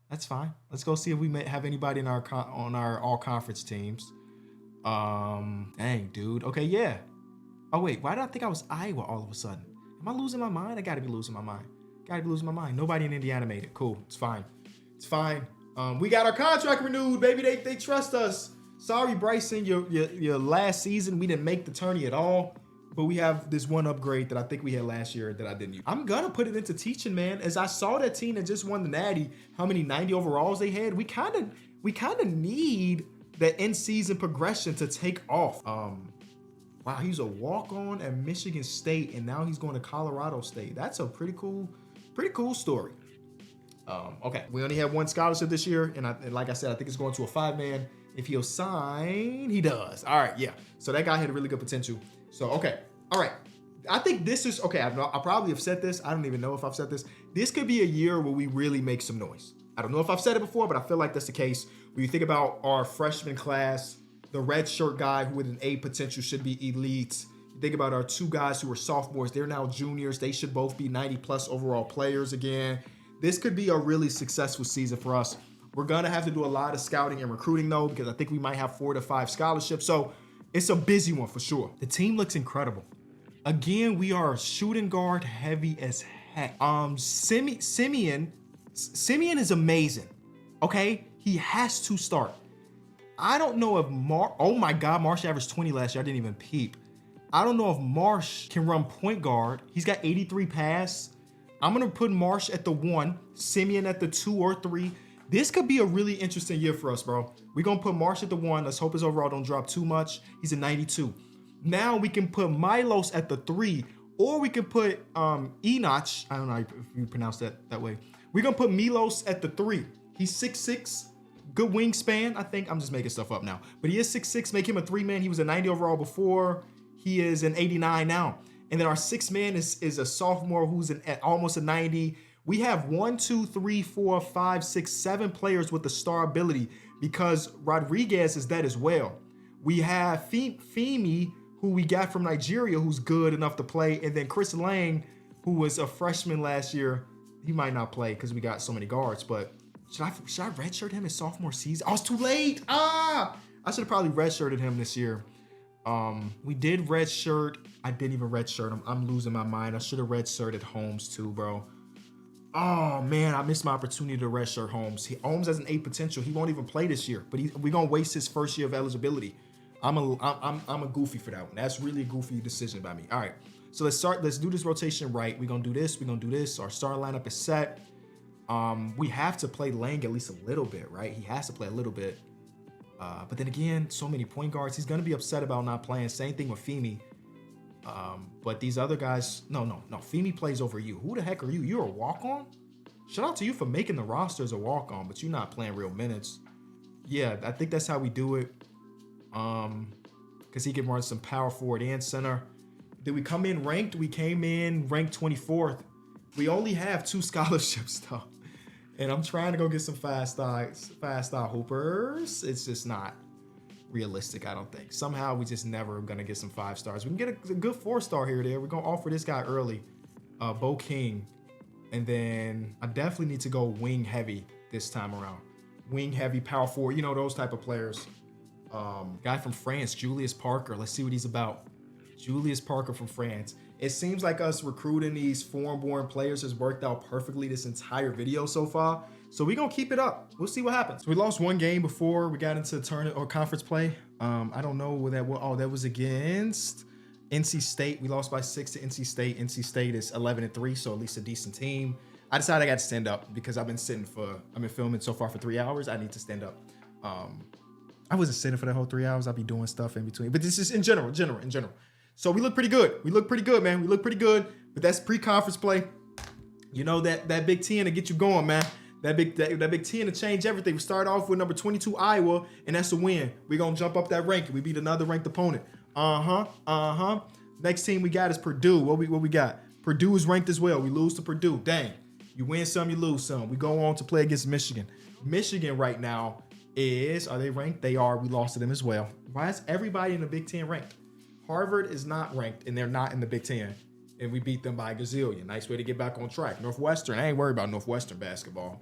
That's fine. Let's go see if we may have anybody in on our all conference teams. Dang, dude. Okay, yeah. Oh wait, why did I think I was Iowa all of a sudden? Am I losing my mind? I gotta be losing my mind. Nobody in Indiana made it. Cool. It's fine. We got our contract renewed, baby. They trust us. Sorry, Bryson, your last season we didn't make the tourney at all. But we have this one upgrade that I think we had last year that I didn't use. I'm gonna put it into teaching, man. As I saw that team that just won the Natty, how many 90 overalls they had. We kind of need the in-season progression to take off. Wow, he's a walk-on at Michigan State, and now he's going to Colorado State. That's a pretty cool story. Okay, we only have one scholarship this year, and like I said, I think it's going to a 5-man. If he'll sign, he does. All right, yeah. So that guy had really good potential. So, okay. All right. I think this is, okay, I probably have said this. I don't even know if I've said this. This could be a year where we really make some noise. I don't know if I've said it before, but I feel like that's the case. When you think about our freshman class, the red shirt guy who with an A potential should be elite. You think about our 2 guys who are sophomores. They're now juniors. They should both be 90-plus overall players again. This could be a really successful season for us. We're going to have to do a lot of scouting and recruiting, though, because I think we might have 4 to 5 scholarships. So it's a busy one for sure. The team looks incredible. Again, we are shooting guard heavy as heck. Simeon is amazing. Okay? He has to start. I don't know if oh my God, Marsh averaged 20 last year. I didn't even peep. I don't know if Marsh can run point guard. He's got 83 pass. I'm going to put Marsh at the 1, Simeon at the 2 or 3. This could be a really interesting year for us, bro. We're going to put Marsh at the 1. Let's hope his overall don't drop too much. He's a 92. Now we can put Milos at the 3, or we can put Enoch. I don't know if you pronounce that way. We're going to put Milos at the 3. He's 6'6", good wingspan. I think I'm just making stuff up now. But he is 6'6", make him a 3-man. He was a 90 overall before. He is an 89 now. And then our 6-man is a sophomore who's almost a 90. We have 1, 2, 3, 4, 5, 6, 7 players with the star ability because Rodriguez is that as well. We have Femi, who we got from Nigeria, who's good enough to play. And then Chris Lang, who was a freshman last year. He might not play because we got so many guards, but should I redshirt him his sophomore season? Oh, it's too late. I should have probably redshirted him this year. We did redshirt. I didn't even redshirt him. I'm losing my mind. I should have redshirted Holmes too, bro. Oh man, I missed my opportunity to redshirt Holmes. Holmes has an 8 potential. He won't even play this year, but we're gonna waste his first year of eligibility. I'm a goofy for that one. That's really a goofy decision by me. All right, so let's do this rotation right. We're gonna do this. Our star lineup is set. We have to play Lang at least a little bit, right? He has to play a little bit. But then again, so many point guards. He's gonna be upset about not playing. Same thing with Femi. But these other guys, no. Femi plays over you. Who the heck are you? You're a walk-on? Shout out to you for making the roster as a walk-on, but you're not playing real minutes. Yeah, I think that's how we do it. Because he can run some power forward and center. Did we come in ranked? We came in ranked 24th. We only have 2 scholarships though. And I'm trying to go get some five-star hoopers. It's just not realistic, I don't think. Somehow we just never are gonna get some 5 stars. We can get a good 4-star here or there. We're gonna offer this guy early, Bo King. And then I definitely need to go wing heavy this time around. Wing heavy, power forward, you know, those type of players. Guy from France, Julius Parker. Let's see what he's about. Julius Parker from France. It seems like us recruiting these foreign-born players has worked out perfectly this entire video so far. So we're gonna keep it up. We'll see what happens. So we lost 1 game before we got into tournament or conference play. I don't know what that was. Oh, that was against NC State. We lost by 6 to NC State. NC State is 11-3, so at least a decent team. I decided I got to stand up because I've been filming so far for 3 hours. I need to stand up. I wasn't sitting for the whole 3 hours. I'll be doing stuff in between, but this is in general. So we look pretty good. We look pretty good, man. We look pretty good, but that's pre-conference play. You know, that Big Ten to get you going, man. That Big Ten to change everything. We start off with number 22 Iowa, and that's a win. We're going to jump up that ranking. We beat another ranked opponent. Next team we got is Purdue. What we got? Purdue is ranked as well. We lose to Purdue. Dang. You win some, you lose some. We go on to play against Michigan. Michigan right now are they ranked? They are. We lost to them as well. Why is everybody in the Big Ten ranked? Harvard is not ranked, and they're not in the Big Ten. And we beat them by a gazillion. Nice way to get back on track. Northwestern, I ain't worried about Northwestern basketball.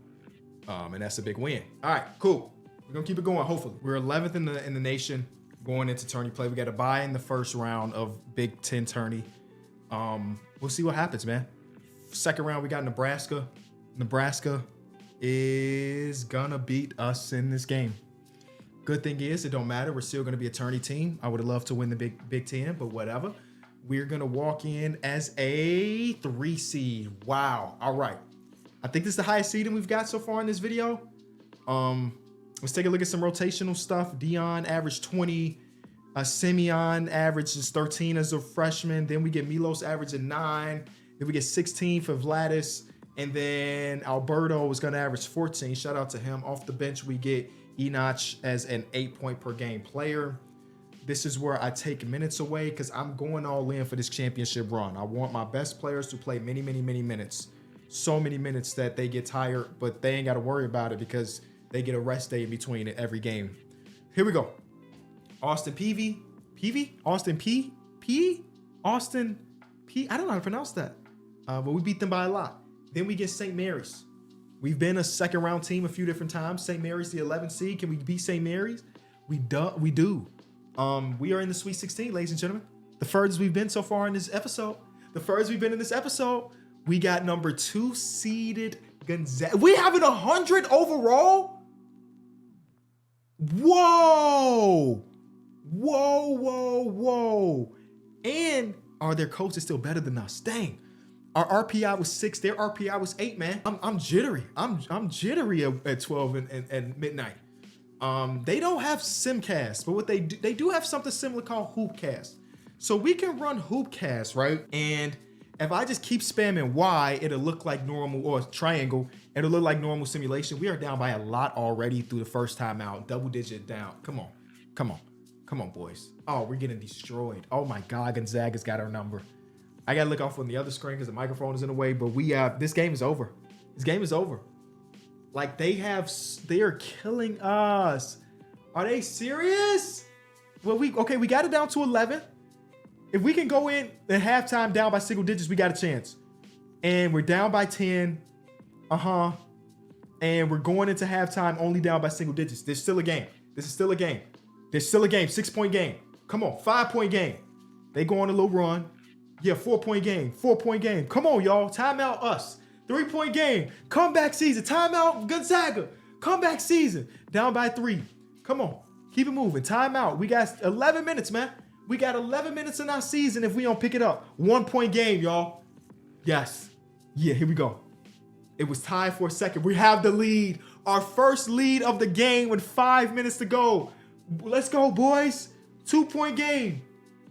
And that's a big win. All right, cool. We're going to keep it going, hopefully. We're 11th in the nation going into tourney play. We got to bye in the first round of Big Ten tourney. We'll see what happens, man. Second round, we got Nebraska. Nebraska is going to beat us in this game. Good thing is, it don't matter. We're still going to be a tourney team. I would have loved to win the Big Ten, but whatever. We're going to walk in as a 3 seed. Wow. All right. I think this is the highest seeding we've got so far in this video. Let's take a look at some rotational stuff. Dion averaged 20. Simeon averages 13 as a freshman. Then we get Milos averaging 9. Then we get 16 for Vladis. And then Alberto is going to average 14. Shout out to him. Off the bench, we get Enoch as an 8-point per game player. This is where I take minutes away because I'm going all in for this championship run. I want my best players to play many, many, many minutes. So many minutes that they get tired, but they ain't got to worry about it because they get a rest day in between every game. Here we go. Austin Peavy. Austin P. I don't know how to pronounce that. But we beat them by a lot. Then we get St. Mary's. We've been a second round team a few different times. St. Mary's, the 11th seed. Can we beat St. Mary's? We do. We are in the Sweet 16, ladies and gentlemen. The furthest we've been so far in this episode. We got number 2 seeded Gonzaga. We having 100 overall? Whoa. And are their coaches still better than us? Dang. Our RPI was 6. Their RPI was 8, man. I'm jittery. I'm jittery at 12 and midnight. They don't have Simcast, but what they do have something similar called Hoopcast. So we can run Hoopcast, right? And if I just keep spamming Y, it'll look like normal, or triangle, it'll look like normal simulation. We are down by a lot already through the first time out. Double digit down. Come on, boys. Oh, we're getting destroyed. Oh my God, Gonzaga's got our number. I gotta look off on the other screen because the microphone is in the way, but this game is over. This game is over. Like they are killing us. Are they serious? Well, we got it down to 11. If we can go in at halftime down by single digits, we got a chance. And we're down by 10. And we're going into halftime only down by single digits. There's still a game. This is still a game. There's still a game. 6-point game. Come on, 5-point game. They go on a little run. Yeah, 4-point game. 4-point game. Come on, y'all. Timeout us. 3-point game. Comeback season. Timeout Gonzaga. Comeback season. Down by 3. Come on. Keep it moving. Timeout. We got 11 minutes, man. We got 11 minutes in our season if we don't pick it up. 1-point game, y'all. Yes. Yeah, here we go. It was tied for a second. We have the lead. Our first lead of the game with 5 minutes to go. Let's go, boys. 2-point game.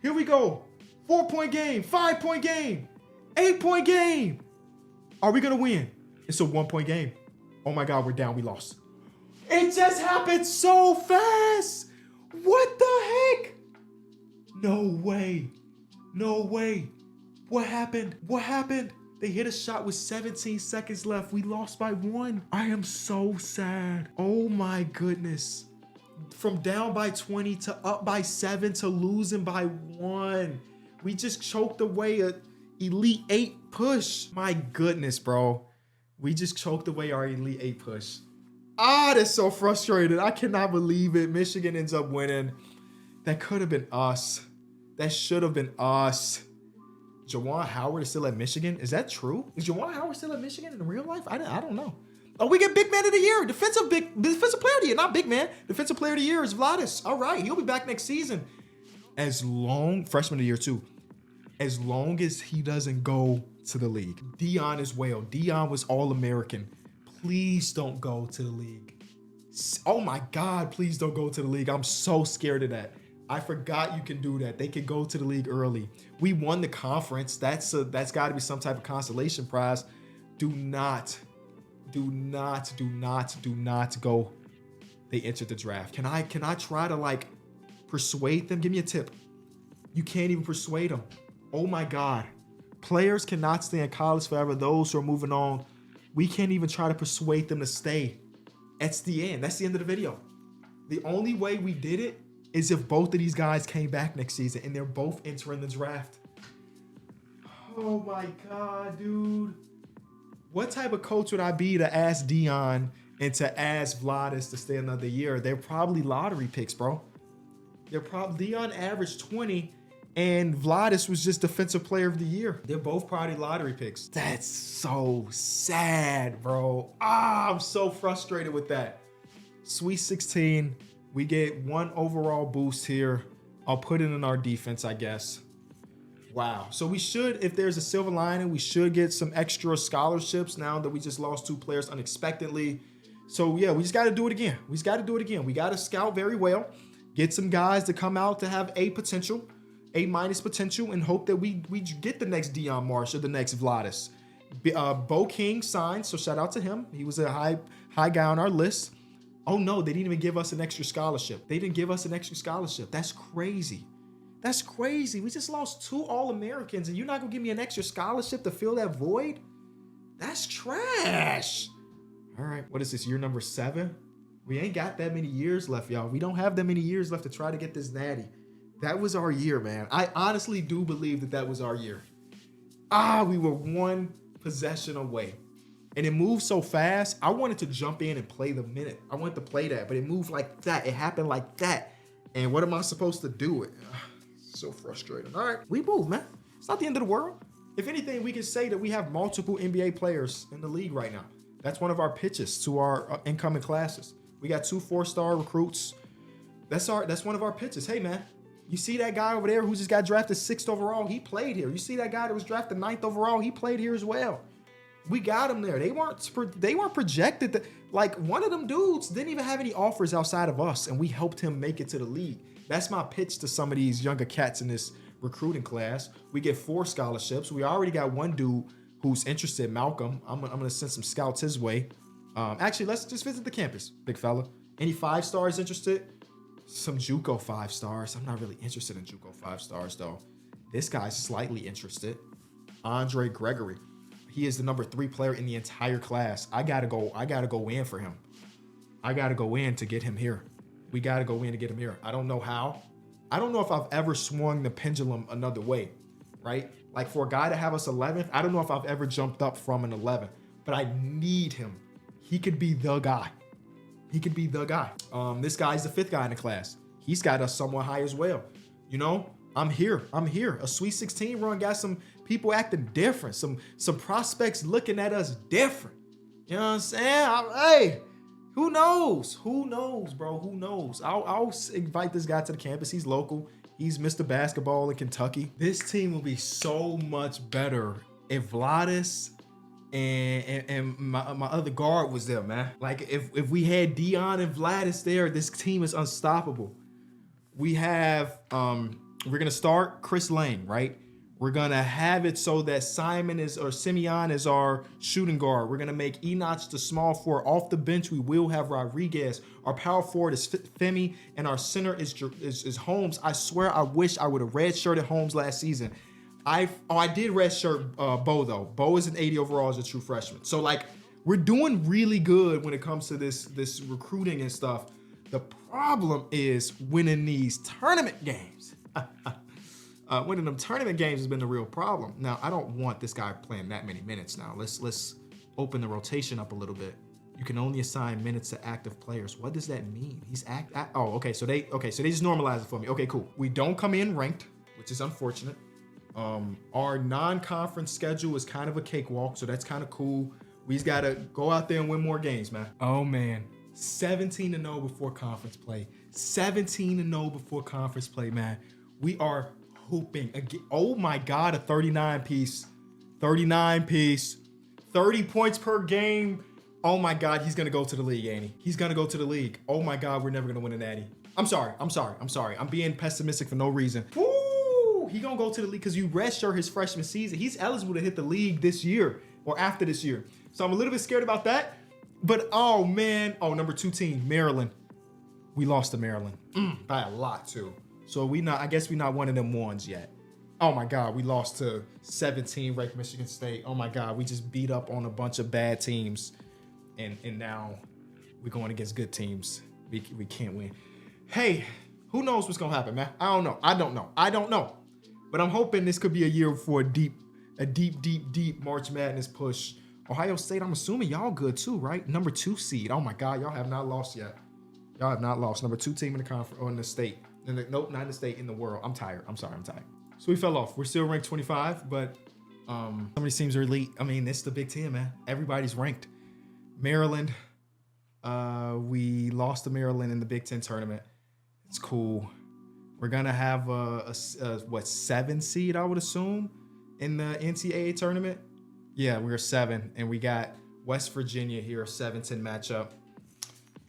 Here we go. 4-point game. 5-point game. 8-point game. Are we going to win? It's a 1-point game. Oh my God, we're down. We lost. It just happened so fast. What the heck? No way. No way. What happened? What happened? They hit a shot with 17 seconds left. We lost by 1. I am so sad. Oh my goodness. From down by 20 to up by 7 to losing by 1. We just choked away a Elite 8 push. My goodness, bro. We just choked away our Elite 8 push. That's so frustrating. I cannot believe it. Michigan ends up winning. That could have been us. That should have been us. Juwan Howard is still at Michigan. Is that true? Is Juwan Howard still at Michigan in real life? I don't know. Oh, we get Big Man of the Year. Defensive Player of the Year. Not Big Man. Defensive Player of the Year is Vladis. All right. He'll be back next season. Freshman of the year too. As long as he doesn't go to the league. Dion as well. Dion was All-American. Please don't go to the league. Oh my God, please don't go to the league. I'm so scared of that. I forgot you can do that. They can go to the league early. We won the conference. That's got to be some type of consolation prize. Do not go. They entered the draft. Can I try to persuade them? Give me a tip. You can't even persuade them. Oh my God. Players cannot stay in college forever. Those who are moving on, we can't even try to persuade them to stay. That's the end. That's the end of the video. The only way we did it is if both of these guys came back next season and they're both entering the draft. Oh my God, dude. What type of coach would I be to ask Dion and to ask Vladis to stay another year? They're probably lottery picks, bro. Dion averaged 20 and Vladis was just Defensive Player of the Year. They're both probably lottery picks. That's so sad, bro. I'm so frustrated with that. Sweet 16. We get 1 overall boost here. I'll put it in our defense, I guess. Wow. So we should, if there's a silver lining, we should get some extra scholarships now that we just lost 2 players unexpectedly. So yeah, we just got to do it again. We got to scout very well, get some guys to come out to have A potential, A- potential, and hope that we get the next Dion Marsh or the next Vladis. Bo King signed, so shout out to him. He was a high guy on our list. Oh no, they didn't even give us an extra scholarship. That's crazy. We just lost 2 All-Americans and you're not gonna give me an extra scholarship to fill that void? That's trash. All right, what is this, year number 7? We ain't got that many years left, y'all. We don't have that many years left to try to get this natty. That was our year, man. I honestly do believe that was our year. We were 1 possession away. And it moved so fast, I wanted to jump in and play the minute. I wanted to play that, but it moved like that. It happened like that. And what am I supposed to do? So frustrating. All right, we move, man. It's not the end of the world. If anything, we can say that we have multiple NBA players in the league right now. That's one of our pitches to our incoming classes. We got 2 4-star recruits. That's one of our pitches. Hey, man, you see that guy over there who just got drafted 6th overall? He played here. You see that guy that was drafted 9th overall? He played here as well. We got him there. They weren't projected. One of them dudes didn't even have any offers outside of us, and we helped him make it to the league. That's my pitch to some of these younger cats in this recruiting class. We get 4 scholarships. We already got 1 dude who's interested, Malcolm. I'm gonna send some scouts his way. Actually, let's just visit the campus, big fella. Any 5 stars interested? Some JUCO 5 stars. I'm not really interested in JUCO 5 stars though. This guy's slightly interested. Andre Gregory. He is the number 3 player in the entire class. I gotta go in for him. I gotta go in to get him here. We gotta go in to get him here. I don't know how. I don't know if I've ever swung the pendulum another way, right? Like for a guy to have us 11th, I don't know if I've ever jumped up from an 11, but I need him. He could be the guy. This guy's the 5th guy in the class. He's got us somewhat high as well. You know, I'm here. A Sweet 16 run got some people acting different. Some prospects looking at us different. You know what I'm saying? Hey, who knows, bro? Who knows? I'll invite this guy to the campus. He's local. He's Mr. Basketball in Kentucky. This team will be so much better if Vladis and my other guard was there, man. Like if we had Dion and Vladis there, this team is unstoppable. We have we're gonna start Chris Lang, right? We're gonna have it so that Simeon is our shooting guard. We're gonna make Enoch the small forward. Off the bench, we will have Rodriguez. Our power forward is Femi, and our center is Holmes. I swear, I wish I would have redshirted Holmes last season. I did redshirt Bo though. Bo is an 80 overall as a true freshman. So like we're doing really good when it comes to this recruiting and stuff. The problem is winning these tournament games. Winning them tournament games has been the real problem. Now I don't want this guy playing that many minutes now. Let's open the rotation up a little bit. You can only assign minutes to active players. What does that mean? He's oh, okay. So they just normalize it for me. Okay, cool. We don't come in ranked, which is unfortunate. Our non-conference schedule is kind of a cakewalk, so that's kind of cool. We just gotta go out there and win more games, man. Oh man, 17-0 before conference play. 17-0 before conference play, man. We are hooping again. Oh my God, a 39 piece, 30 points per game. Oh my God, he's gonna go to the league, ain't he? He's gonna go to the league. Oh my God, we're never gonna win a natty. I'm sorry. I'm being pessimistic for no reason. Woo! He gonna go to the league because you redshirt his freshman season. He's eligible to hit the league this year or after this year. So I'm a little bit scared about that. But oh man, number 2 team, Maryland. We lost to Maryland by a lot too. So I guess we're not one of them ones yet. Oh my God, we lost to 17 ranked Michigan State. Oh my God, we just beat up on a bunch of bad teams. And now we're going against good teams. We can't win. Hey, who knows what's gonna happen, man? I don't know. But I'm hoping this could be a year for a deep March Madness push. Ohio State, I'm assuming y'all good too, right? Number 2 seed. Oh my God, y'all have not lost yet. Y'all have not lost. Number 2 team in the conference or in the state. Nope, not in the state, in the world. I'm tired. I'm sorry, I'm tired. So we fell off. We're still ranked 25, but some of these teams are elite. I mean, it's the Big Ten, man. Everybody's ranked. Maryland, we lost to Maryland in the Big Ten tournament. It's cool. We're gonna have a 7 seed, I would assume, in the NCAA tournament. Yeah, we're 7, and we got West Virginia here, a 7-10 matchup.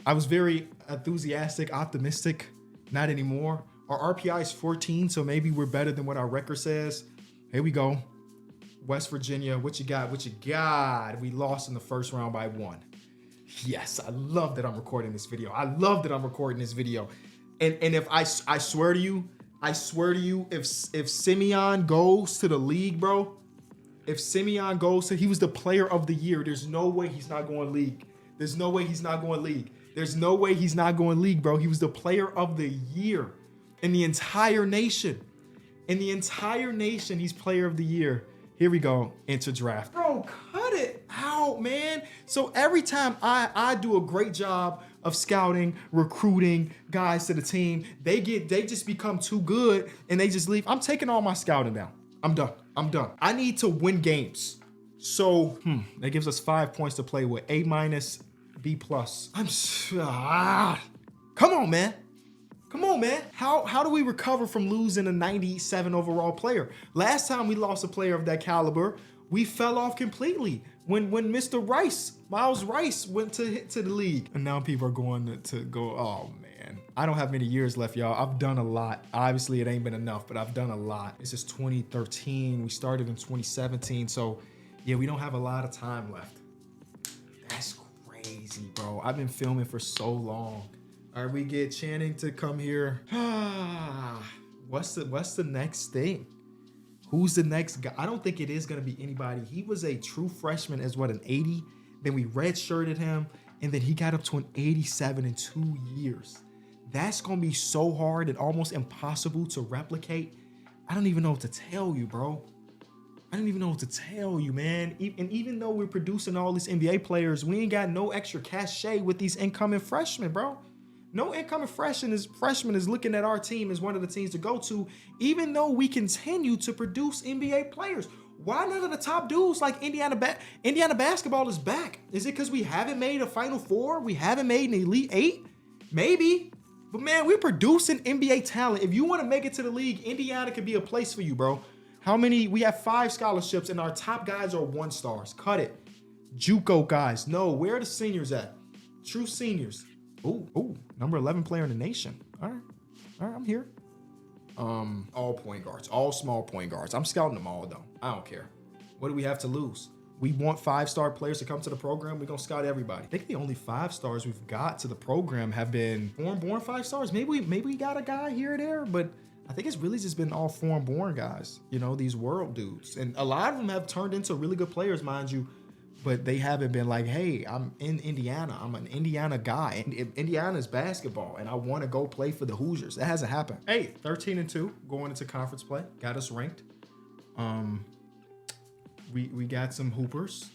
I was very enthusiastic, optimistic. Not anymore. Our RPI is 14, so maybe we're better than what our record says. Here we go. West Virginia, what you got? We lost in the first round by 1. Yes, I love that I'm recording this video. And if I swear to you, if Simeon goes to the league, bro, he was the player of the year. There's no way he's not going league. There's no way he's not going league, bro. He was the player of the year in the entire nation. He's player of the year. Here we go, enter draft. Bro, cut it out, man. So every time I do a great job of scouting, recruiting guys to the team, they just become too good and they just leave. I'm taking all my scouting down. I'm done. I need to win games. So that gives us 5 points to play with. A-, B+. Come on, man. How do we recover from losing a 97 overall player? Last time we lost a player of that caliber, we fell off completely when Mr. Miles Rice went to the league. And now people are going to go, oh man. I don't have many years left, y'all. I've done a lot. Obviously, it ain't been enough, but I've done a lot. This is 2013. We started in 2017. So yeah, we don't have a lot of time left. That's crazy, bro. I've been filming for so long. All right, we get Channing to come here. What's the next thing? Who's the next guy? I don't think it is going to be anybody. He was a true freshman as an 80. Then we redshirted him, and then he got up to an 87 in 2 years. That's going to be so hard and almost impossible to replicate. I don't even know what to tell you, bro. I don't even know what to tell you, man. And even though we're producing all these NBA players, we ain't got no extra cachet with these incoming freshmen, bro. No incoming freshman is looking at our team as one of the teams to go to, even though we continue to produce NBA players. Why none of the top dudes like Indiana basketball is back? Is it because we haven't made a Final Four? We haven't made an Elite 8? Maybe. But man, we're producing NBA talent. If you want to make it to the league, Indiana could be a place for you, bro. We have 5 scholarships and our top guys are 1 stars. Cut it. JUCO guys. No, where are the seniors at? True seniors. Ooh, number 11 player in the nation. All right, I'm here. All point guards, all small point guards. I'm scouting them all though. I don't care. What do we have to lose? We want 5-star players to come to the program. We're gonna scout everybody. I think the only 5 stars we've got to the program have been foreign-born 5 stars. Maybe we got a guy here or there, but I think it's really just been all foreign born guys, you know, these world dudes. And a lot of them have turned into really good players, mind you, but they haven't been like, hey, I'm in Indiana. I'm an Indiana guy. And Indiana's basketball, and I want to go play for the Hoosiers. That hasn't happened. Hey, 13-2 going into conference play. Got us ranked. We got some hoopers.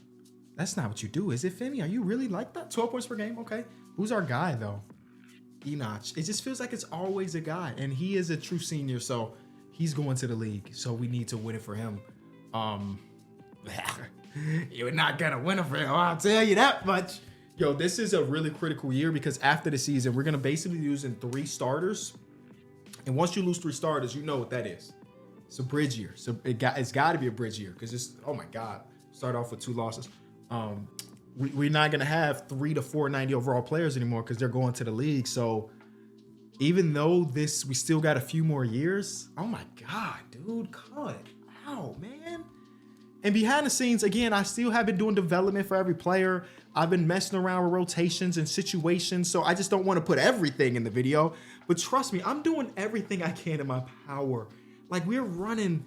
That's not what you do, is it, Finney? Are you really like that? 12 points per game? Okay. Who's our guy, though? Enoch. It just feels like it's always a guy. And he is a true senior, so he's going to the league. So we need to win it for him. You're not going to win it for him. I'll tell you that much. Yo, this is a really critical year because after the season, we're going to basically be using 3 starters. And once you lose 3 starters, you know what that is. It's a bridge year. So it's got to be a bridge year because it's, oh my God, start off with 2 losses. We're not going to have 3 to 4 90 overall players anymore because they're going to the league. So even though we still got a few more years, oh my God, dude, cut it out, man. And behind the scenes, again, I still have been doing development for every player. I've been messing around with rotations and situations. So I just don't want to put everything in the video. But trust me, I'm doing everything I can in my power. Like we're running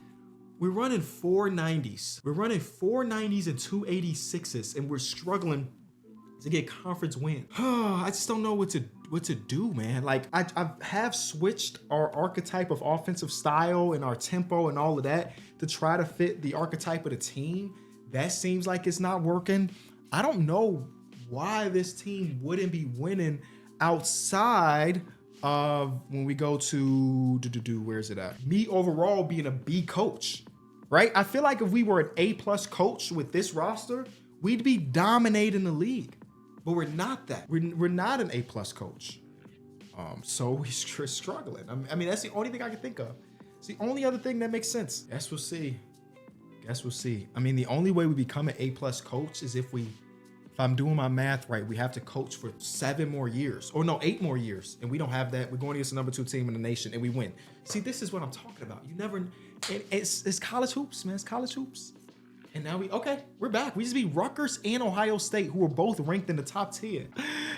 490s. We're running 490s and 286s, and we're struggling to get conference win. I just don't know what to do, man. Like I have switched our archetype of offensive style and our tempo and all of that to try to fit the archetype of the team. That seems like it's not working. I don't know why this team wouldn't be winning outside of when we go to where's it at? Me overall being a B coach, right? I feel like if we were an A+ coach with this roster, we'd be dominating the league, but we're not that. We're not an A+ coach. So we're struggling. I mean, that's the only thing I can think of. It's the only other thing that makes sense. Guess we'll see. I mean, the only way we become an A+ coach is if I'm doing my math right, we have to coach for 7 more years. Or no, 8 more years. And we don't have that. We're going against the number 2 team in the nation and we win. See, this is what I'm talking about. You never, it's college hoops, man. It's college hoops. And now we're back. We just beat Rutgers and Ohio State, who were both ranked in the top 10.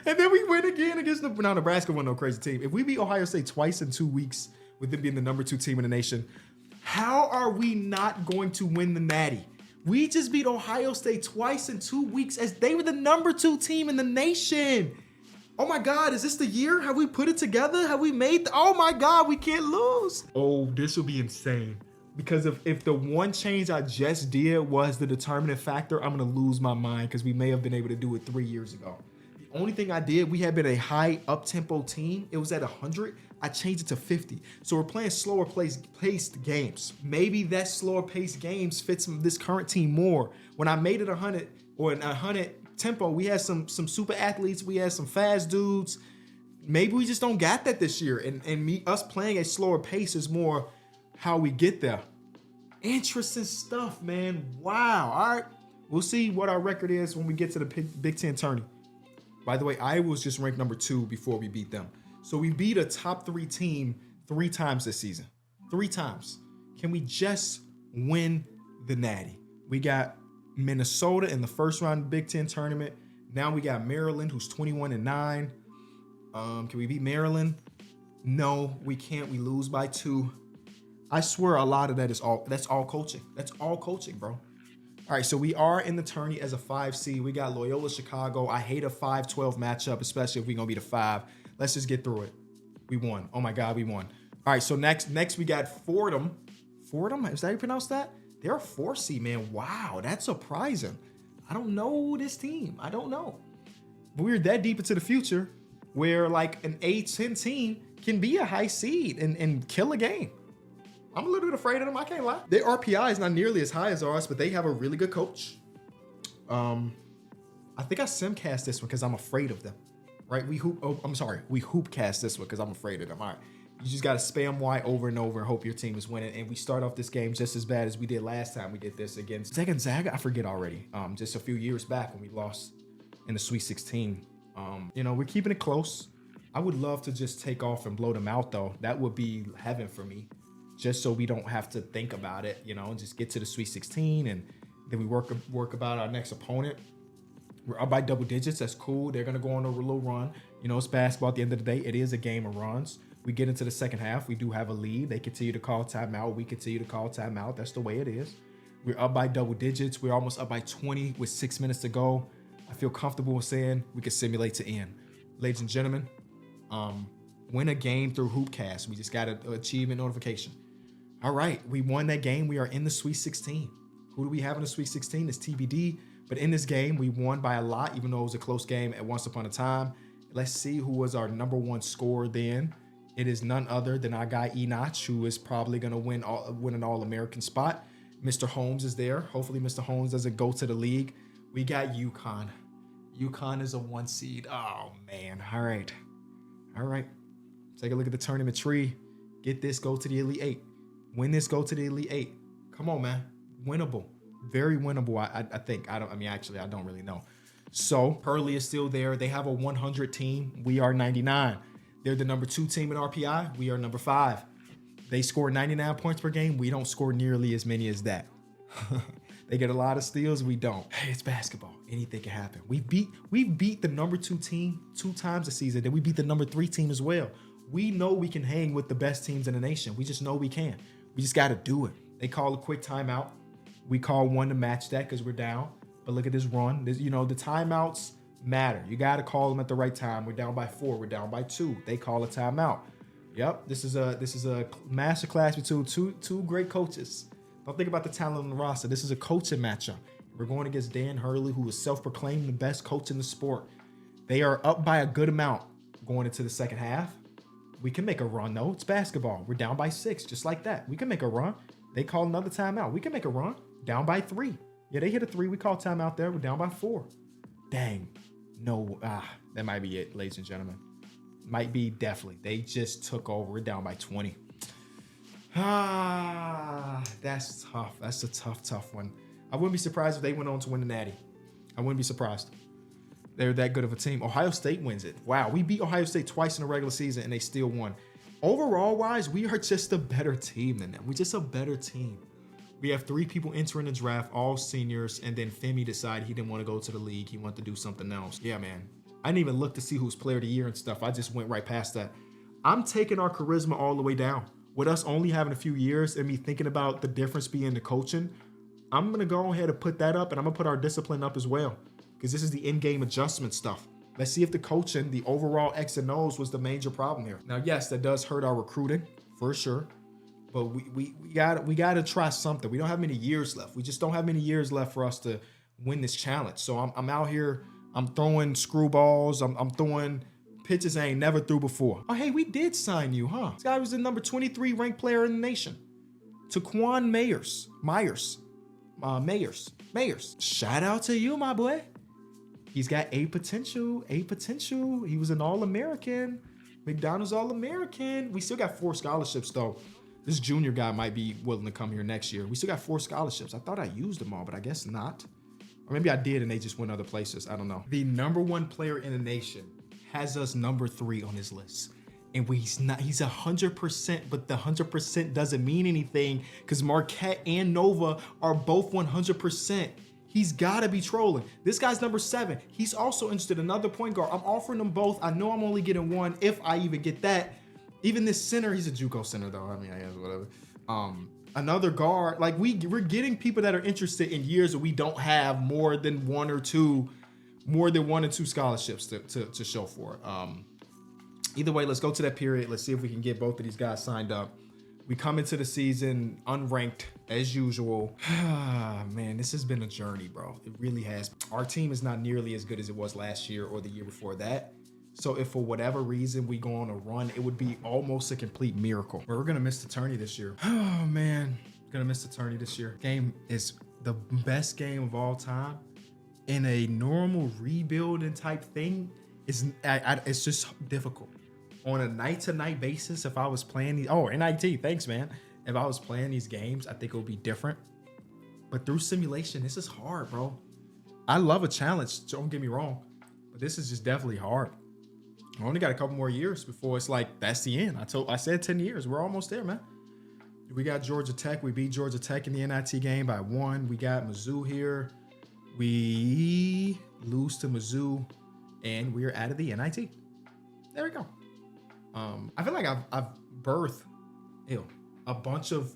And then we win again against Nebraska wasn't no crazy team. If we beat Ohio State twice in 2 weeks, with them being the number 2 team in the nation, how are we not going to win the Natty? We just beat Ohio State twice in 2 weeks as they were the number 2 team in the nation. Oh my God, is this the year? Have we put it together? Have we made oh my God, we can't lose. Oh, this will be insane. Because if the one change I just did was the determining factor, I'm gonna lose my mind because we may have been able to do it 3 years ago. The only thing I did, we had been a high up-tempo team. It was at 100. I changed it to 50. So we're playing slower paced games. Maybe that slower paced games fits this current team more. When I made it 100 or an 100 tempo, we had some super athletes. We had some fast dudes. Maybe we just don't got that this year. And us playing a slower pace is more how we get there. Interesting stuff, man. Wow. All right. We'll see what our record is when we get to the Big Ten tourney. By the way, Iowa was just ranked number 2 before we beat them. So we beat a top 3 team 3 times this season. 3 times. Can we just win the Natty? We got Minnesota in the first round of the Big Ten tournament. Now we got Maryland, who's 21-9. Can we beat Maryland? No, we can't. We lose by 2. I swear a lot of that's all coaching. That's all coaching, bro. All right, so we are in the tourney as a 5 seed. We got Loyola Chicago. I hate a 5-12 matchup, especially if we're gonna be the 5. Let's just get through it. We won. Oh my God, we won. All right, so next we got Fordham. Fordham, is that how you pronounce that? They're a 4 seed, man. Wow, that's surprising. I don't know this team. I don't know. But we're that deep into the future where like an A10 team can be a high seed and kill a game. I'm a little bit afraid of them. I can't lie. Their RPI is not nearly as high as ours, but they have a really good coach. I think I simcast this one because I'm afraid of them. Right? We hoopcast this one because I'm afraid of them. All right. You just got to spam Y over and over and hope your team is winning. And we start off this game just as bad as we did last time we did this against Gonzaga. I forget already. Just a few years back when we lost in the Sweet 16. We're keeping it close. I would love to just take off and blow them out, though. That would be heaven for me. Just so we don't have to think about it, and just get to the Sweet 16 and then we work about our next opponent. We're up by double digits. That's cool. They're going to go on a little run. It's basketball at the end of the day. It is a game of runs. We get into the second half. We do have a lead. They continue to call timeout. We continue to call timeout. That's the way it is. We're up by double digits. We're almost up by 20 with 6 minutes to go. I feel comfortable with saying we can simulate to end. Ladies and gentlemen, win a game through Hoopcast. We just got an achievement notification. All right, we won that game. We are in the Sweet 16. Who do we have in the Sweet 16? It's TBD. But in this game, we won by a lot, even though it was a close game at once upon a time. Let's see who was our number one scorer then. It is none other than our guy Enoch, who is probably going to win an All-American spot. Mr. Holmes is there. Hopefully, Mr. Holmes doesn't go to the league. We got UConn. UConn is a 1 seed. Oh, man. All right. Take a look at the tournament tree. Get this, go to the Elite 8. Win this, go to the Elite 8. Come on, man. Winnable. Very winnable, I think. I don't really know. So, Hurley is still there. They have a 100 team. We are 99. They're the number 2 team in RPI. We are number 5. They score 99 points per game. We don't score nearly as many as that. They get a lot of steals. We don't. Hey, it's basketball. Anything can happen. We beat the number 2 team 2 times a season. Then we beat the number 3 team as well. We know we can hang with the best teams in the nation. We just know we can. We just got to do it. They call a quick timeout. We call one to match that because we're down. But look at this run. The timeouts matter. You got to call them at the right time. We're down by 4. We're down by 2. They call a timeout. Yep, this is a master class between two great coaches. Don't think about the talent on the roster. This is a coaching matchup. We're going against Dan Hurley, who is self-proclaimed the best coach in the sport. They are up by a good amount going into the second half. We can make a run, though. It's basketball. We're down by 6, just like that. We can make a run. They call another timeout. We can make a run. Down by 3. Yeah, they hit a 3. We call timeout there. We're down by 4. Dang. No. That might be it, ladies and gentlemen. Might be, definitely. They just took over. We're down by 20. That's tough. That's a tough one. I wouldn't be surprised if they went on to win the Natty. I wouldn't be surprised. They're that good of a team. Ohio State wins it. Wow, we beat Ohio State twice in the regular season, and they still won. Overall-wise, we are just a better team than them. We're just a better team. We have 3 people entering the draft, all seniors, and then Femi decided he didn't want to go to the league. He wanted to do something else. Yeah, man. I didn't even look to see who's player of the year and stuff. I just went right past that. I'm taking our charisma all the way down. With us only having a few years and me thinking about the difference being the coaching, I'm going to go ahead and put that up, and I'm going to put our discipline up as well, because this is the in-game adjustment stuff. Let's see if the coaching, the overall X and O's was the major problem here. Now, yes, that does hurt our recruiting for sure, but we got to try something. We don't have many years left. We just don't have many years left for us to win this challenge. So I'm out here. I'm throwing screwballs. I'm throwing pitches I ain't never threw before. Oh, hey, we did sign you, huh? This guy was the number 23 ranked player in the nation. Taquan Mayers. Shout out to you, my boy. He's got a potential. He was an All-American. McDonald's All-American. We still got 4 scholarships, though. This junior guy might be willing to come here next year. We still got 4 scholarships. I thought I used them all, but I guess not. Or maybe I did and they just went other places. I don't know. The number 1 player in the nation has us number 3 on his list. And he's 100%, but the 100% doesn't mean anything because Marquette and Nova are both 100%. He's got to be trolling. This guy's number 7. He's also interested in another point guard. I'm offering them both. I know I'm only getting one if I even get that. Even this center, he's a JUCO center though. I mean, I guess whatever. Another guard, like we're getting people that are interested in years that we don't have more than 1 or 2 scholarships to show for. Either way, let's go to that period. Let's see if we can get both of these guys signed up. We come into the season unranked as usual. Man, this has been a journey, bro. It really has. Our team is not nearly as good as it was last year or the year before that. So if for whatever reason we go on a run, it would be almost a complete miracle. We're going to miss the tourney this year. Oh, man. Going to miss the tourney this year. Game is the best game of all time. In a normal rebuilding type thing, it's just difficult. On a night-to-night basis, if I was playing these... Oh, NIT, thanks, man. If I was playing these games, I think it would be different. But through simulation, this is hard, bro. I love a challenge, don't get me wrong. But this is just definitely hard. I only got a couple more years before it's like, that's the end. I said 10 years. We're almost there, man. We got Georgia Tech. We beat Georgia Tech in the NIT game by 1. We got Mizzou here. We lose to Mizzou, and we're out of the NIT. There we go. I feel like I've birthed a bunch of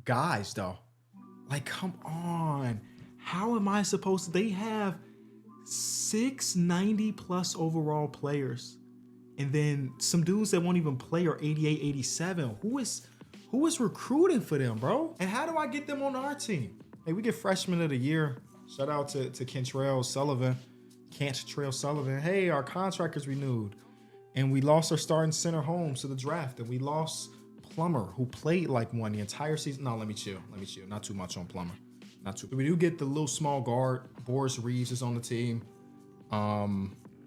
guys though. Like, come on. How am I supposed to? They have 690 plus overall players. And then some dudes that won't even play are 88, 87. Who is recruiting for them, bro? And how do I get them on our team? Hey, we get freshman of the year. Shout out to Kentrell Sullivan. Hey, our contract is renewed. And we lost our starting center Holmes to the draft. And we lost Plummer, who played like one the entire season. No, let me chill. Not too much on Plummer. Not too. We do get the little small guard. Boris Reeves is on the team.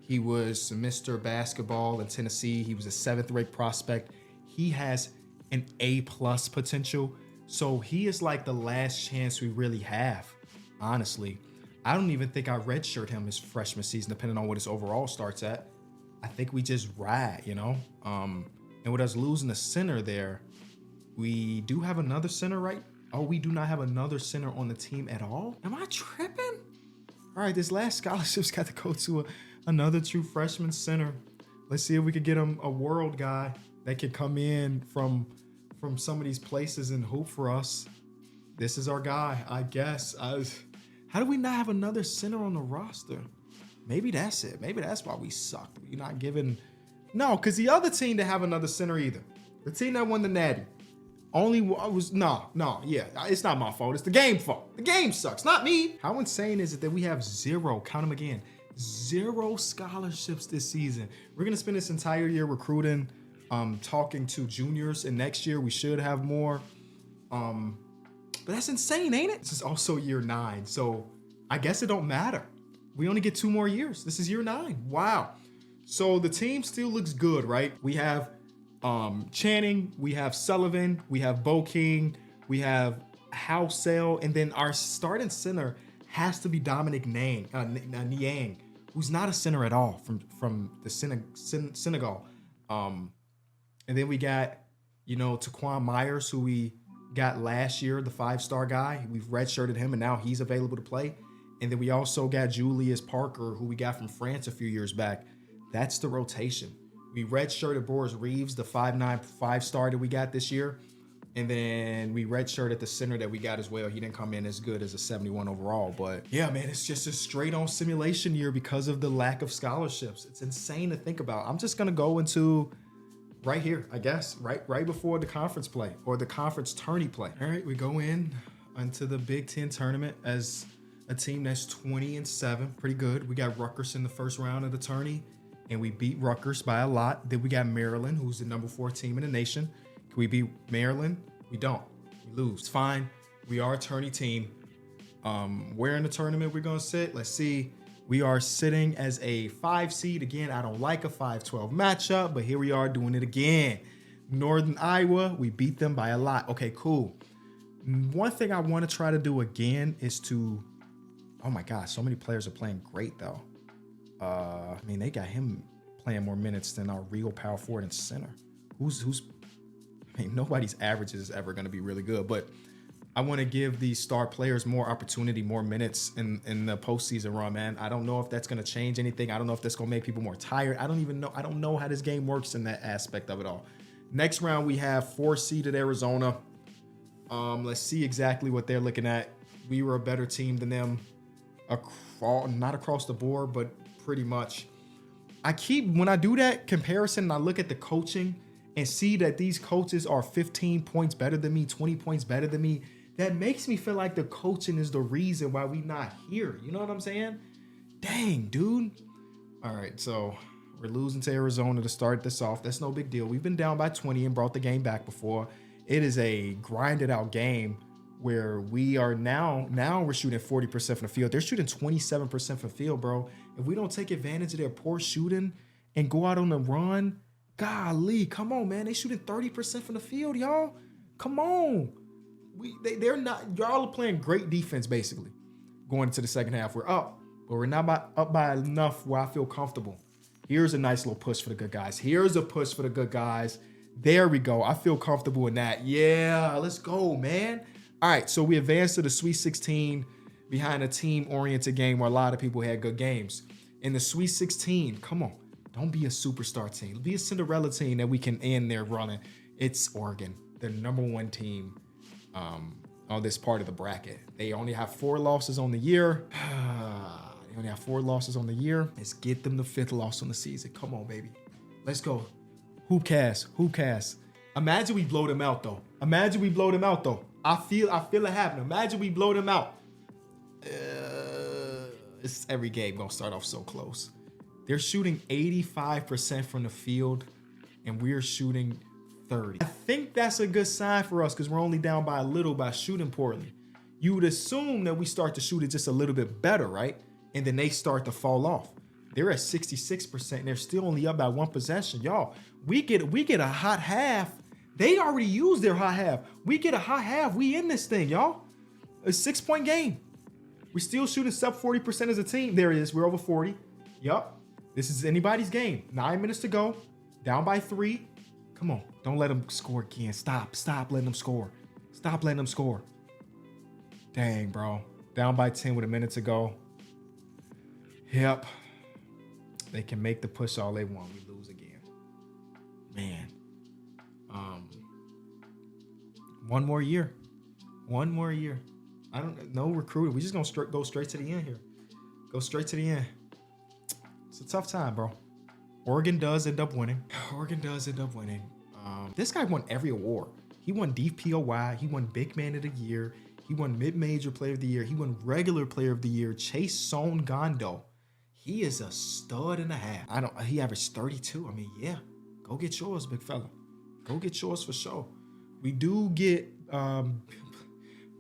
He was Mr. Basketball in Tennessee. He was a 7th-ranked prospect. He has an A+ potential. So he is like the last chance we really have, honestly. I don't even think I redshirt him his freshman season, depending on what his overall starts at. I think we just ride, you know? And with us losing the center there, we do have another center, right? Oh, we do not have another center on the team at all? Am I tripping? All right, this last scholarship's got to go to another true freshman center. Let's see if we could get him a world guy that can come in from some of these places and hoop for us. This is our guy, I guess. How do we not have another center on the roster? Maybe that's it. Maybe that's why we suck. You're not giving... No, because the other team didn't have another center either. The team that won the Natty it's not my fault. It's the game fault. The game sucks, not me. How insane is it that we have zero, count them again, 0 scholarships this season? We're going to spend this entire year recruiting, talking to juniors, and next year we should have more. But that's insane, ain't it? This is also year 9, so I guess it don't matter. We only get 2 more years. This is year 9. Wow. So the team still looks good, right? We have Channing, we have Sullivan, we have Bo King, we have Housel, and then our starting center has to be Dominic Niang, who's not a center at all from the Senegal. And then we got, Taquan Myers, who we got last year, the 5-star guy. We've redshirted him, and now he's available to play. And then we also got Julius Parker, who we got from France a few years back. That's the rotation. We redshirted Boris Reeves, the 5'9", 5-star that we got this year. And then we redshirted the center that we got as well. He didn't come in as good as a 71 overall. But yeah, man, it's just a straight on simulation year because of the lack of scholarships. It's insane to think about. I'm just going to go into right here, I guess, right before the conference play or the conference tourney play. All right, we go into the Big Ten tournament as a team that's 20-7, pretty good. We got Rutgers in the first round of the tourney, and we beat Rutgers by a lot. Then we got Maryland, who's the number 4 team in the nation. Can we beat Maryland? We don't. We lose. It's fine. We are a tourney team. Where in the tournament we're gonna sit? Let's see. We are sitting as a 5 seed. Again, I don't like a 5-12 matchup, but here we are doing it again. Northern Iowa, we beat them by a lot. Okay, cool. One thing I want to try to do again is to... Oh my gosh, so many players are playing great though. They got him playing more minutes than our real power forward and center. Nobody's averages is ever going to be really good, but I want to give these star players more opportunity, more minutes in the postseason run, man. I don't know if that's going to change anything. I don't know if that's going to make people more tired. I don't even know. I don't know how this game works in that aspect of it all. Next round, we have 4-seeded Arizona. Let's see exactly what they're looking at. We were a better team than them. Not across the board, but pretty much. When I do that comparison and I look at the coaching and see that these coaches are 15 points better than me, 20 points better than me, that makes me feel like the coaching is the reason why we not here. You know what I'm saying? Dang, dude. All right, so we're losing to Arizona to start this off. That's no big deal. We've been down by 20 and brought the game back before. It is a grinded out game where we are now we're shooting 40% from the field. They're shooting 27% from the field, bro. If we don't take advantage of their poor shooting and go out on the run, golly, come on, man. They shooting 30% from the field, y'all. Come on. They're not, y'all are playing great defense, basically. Going into the second half, we're up, but we're not up by enough where I feel comfortable. Here's a nice little push for the good guys. Here's a push for the good guys. There we go. I feel comfortable in that. Yeah, let's go, man. All right, so we advanced to the Sweet 16 behind a team-oriented game where a lot of people had good games. In the Sweet 16, come on, Don't be a superstar team. Be a Cinderella team that we can end their running. It's Oregon, the #1 team on this part of the bracket. They only have 4 losses on the year. They only have 4 losses on the year. Let's get them the 5th loss on the season. Come on, baby. Let's go. Hoopcast. Imagine we blow them out, though. I feel it happening. Imagine we blow them out. It's every game gonna start off so close. They're shooting 85% from the field, and we're shooting 30. I think that's a good sign for us because we're only down by a little by shooting poorly. You would assume that we start to shoot it just a little bit better, right? And then they start to fall off. They're at 66%, and they're still only up by 1 possession. Y'all, we get a hot half. They already used their hot half. We get a hot half. We in this thing, y'all. A 6-point game. We're still shooting sub 40% as a team. There it is. We're over 40. Yup. This is anybody's game. 9 minutes to go. Down by 3. Come on. Don't let them score again. Stop letting them score. Dang, bro. Down by 10 with a minute to go. Yep. They can make the push all they want. We lose again. Man. One more year. No recruiting. We just gonna go straight to the end here. Go straight to the end. It's a tough time, bro. Oregon does end up winning. This guy won every award. He won DPOY. He won Big Man of the Year. He won Mid-Major Player of the Year. He won Regular Player of the Year. Chase Son Gondo. He is a stud and a half. He averaged 32. I mean, yeah. Go get yours, big fella. Go get yours for sure. We do get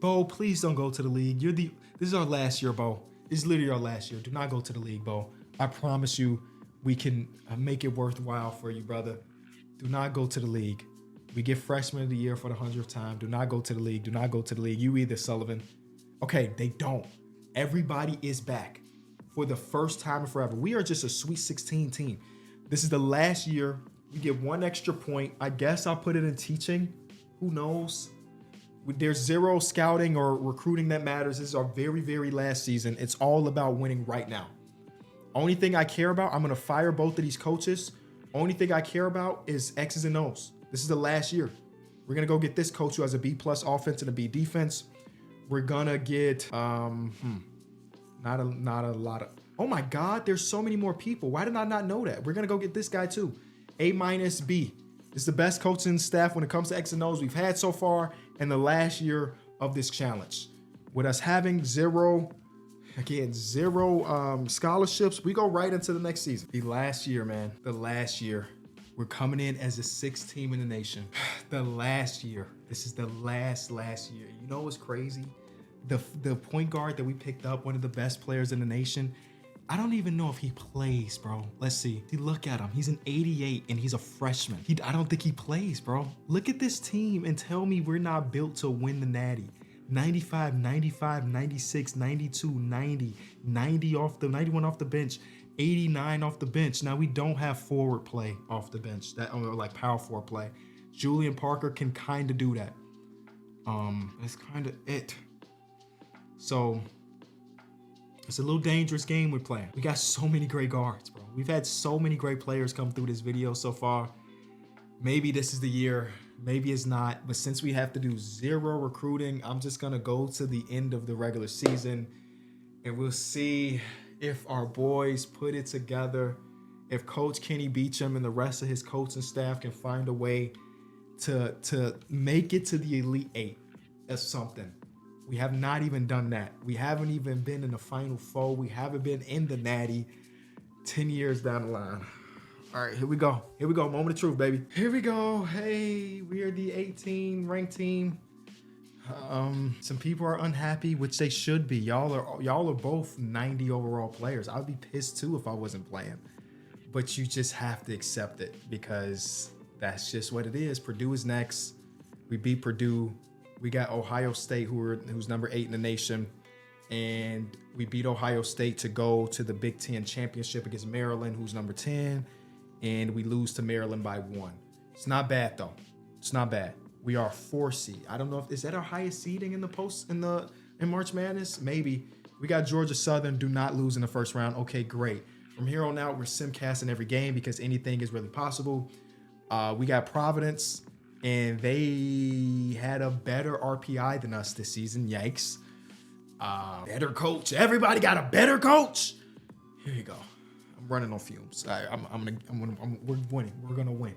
Bo, please don't go to the league. This is our last year, Bo. This is literally our last year. Do not go to the league, Bo. I promise you we can make it worthwhile for you, brother. Do not go to the league. We get freshman of the year for the 100th time. Do not go to the league. You either, Sullivan. Okay, they don't. Everybody is back for the first time in forever. We are just a Sweet 16 team. This is the last year. We get 1 extra point. I guess I'll put it in teaching. Who knows? There's 0 scouting or recruiting that matters. This is our very, very last season. It's all about winning right now. Only thing I care about, I'm going to fire both of these coaches. Only thing I care about is X's and O's. This is the last year. We're going to go get this coach who has a B+ offense and a B defense. We're going to get, not a lot of, oh my God, there's so many more people. Why did I not know that? We're going to go get this guy too. A-B. It's the best coaching staff when it comes to X and O's we've had so far in the last year of this challenge. With us having 0 scholarships, we go right into the next season. The last year, man. The last year. We're coming in as the 6th team in the nation. The last year. This is the last year. You know what's crazy? The point guard that we picked up, one of the best players in the nation, I don't even know if he plays, bro. Let's see. Look at him. He's an 88 and he's a freshman. I don't think he plays, bro. Look at this team and tell me we're not built to win the Natty. 95, 95, 96, 92, 90, 90 off the 91 off the bench, 89 off the bench. Now we don't have forward play off the bench, that or like power forward play. Julian Parker can kind of do that. That's kind of it. So it's a little dangerous game we're playing. We got so many great guards, bro. We've had so many great players come through this video so far. Maybe this is the year. Maybe it's not. But since we have to do 0 recruiting, I'm just going to go to the end of the regular season. And we'll see if our boys put it together. If Coach Kenny Beecham and the rest of his coaching staff can find a way to make it to the Elite 8 as something. We have not even done that. We haven't even been in the Final Four. We haven't been in the Natty 10 years down the line. All right, here we go. Moment of truth, baby. Here we go. Hey, we are the 18 ranked team. Some people are unhappy, which they should be. Y'all are both 90 overall players. I'd be pissed too if I wasn't playing. But you just have to accept it because that's just what it is. Purdue is next. We beat Purdue. We got Ohio State, who's number 8 in the nation, and we beat Ohio State to go to the Big Ten championship against Maryland, who's number 10, and we lose to Maryland by 1. It's not bad though. It's not bad. We are 4 seed. I don't know if is that our highest seeding in March Madness. Maybe. We got Georgia Southern. Do not lose in the first round. Okay, great. From here on out, we're simcasting every game because anything is really possible. We got Providence, and they had a better RPI than us this season. Yikes. Better coach. Everybody got a better coach. Here you go. I'm running on fumes. We're winning. We're gonna win.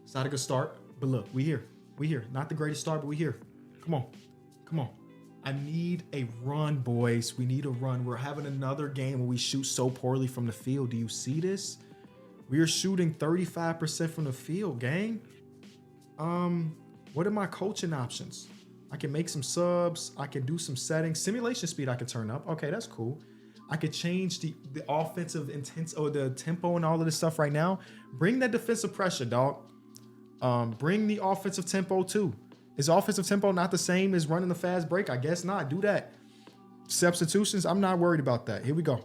It's not a good start, but look, we here. We here. Not the greatest start, but we here. Come on. Come on. I need a run, boys. We need a run. We're having another game where we shoot so poorly from the field. Do you see this? We are shooting 35% from the field, gang. What are my coaching options? I can make some subs. I can do some settings. Simulation speed I can turn up. Okay, that's cool. I could change the offensive intense or the tempo and all of this stuff right now. Bring that defensive pressure, dog. Bring the offensive tempo too. Is offensive tempo not the same as running the fast break? I guess not. Do that. Substitutions, I'm not worried about that. Here we go.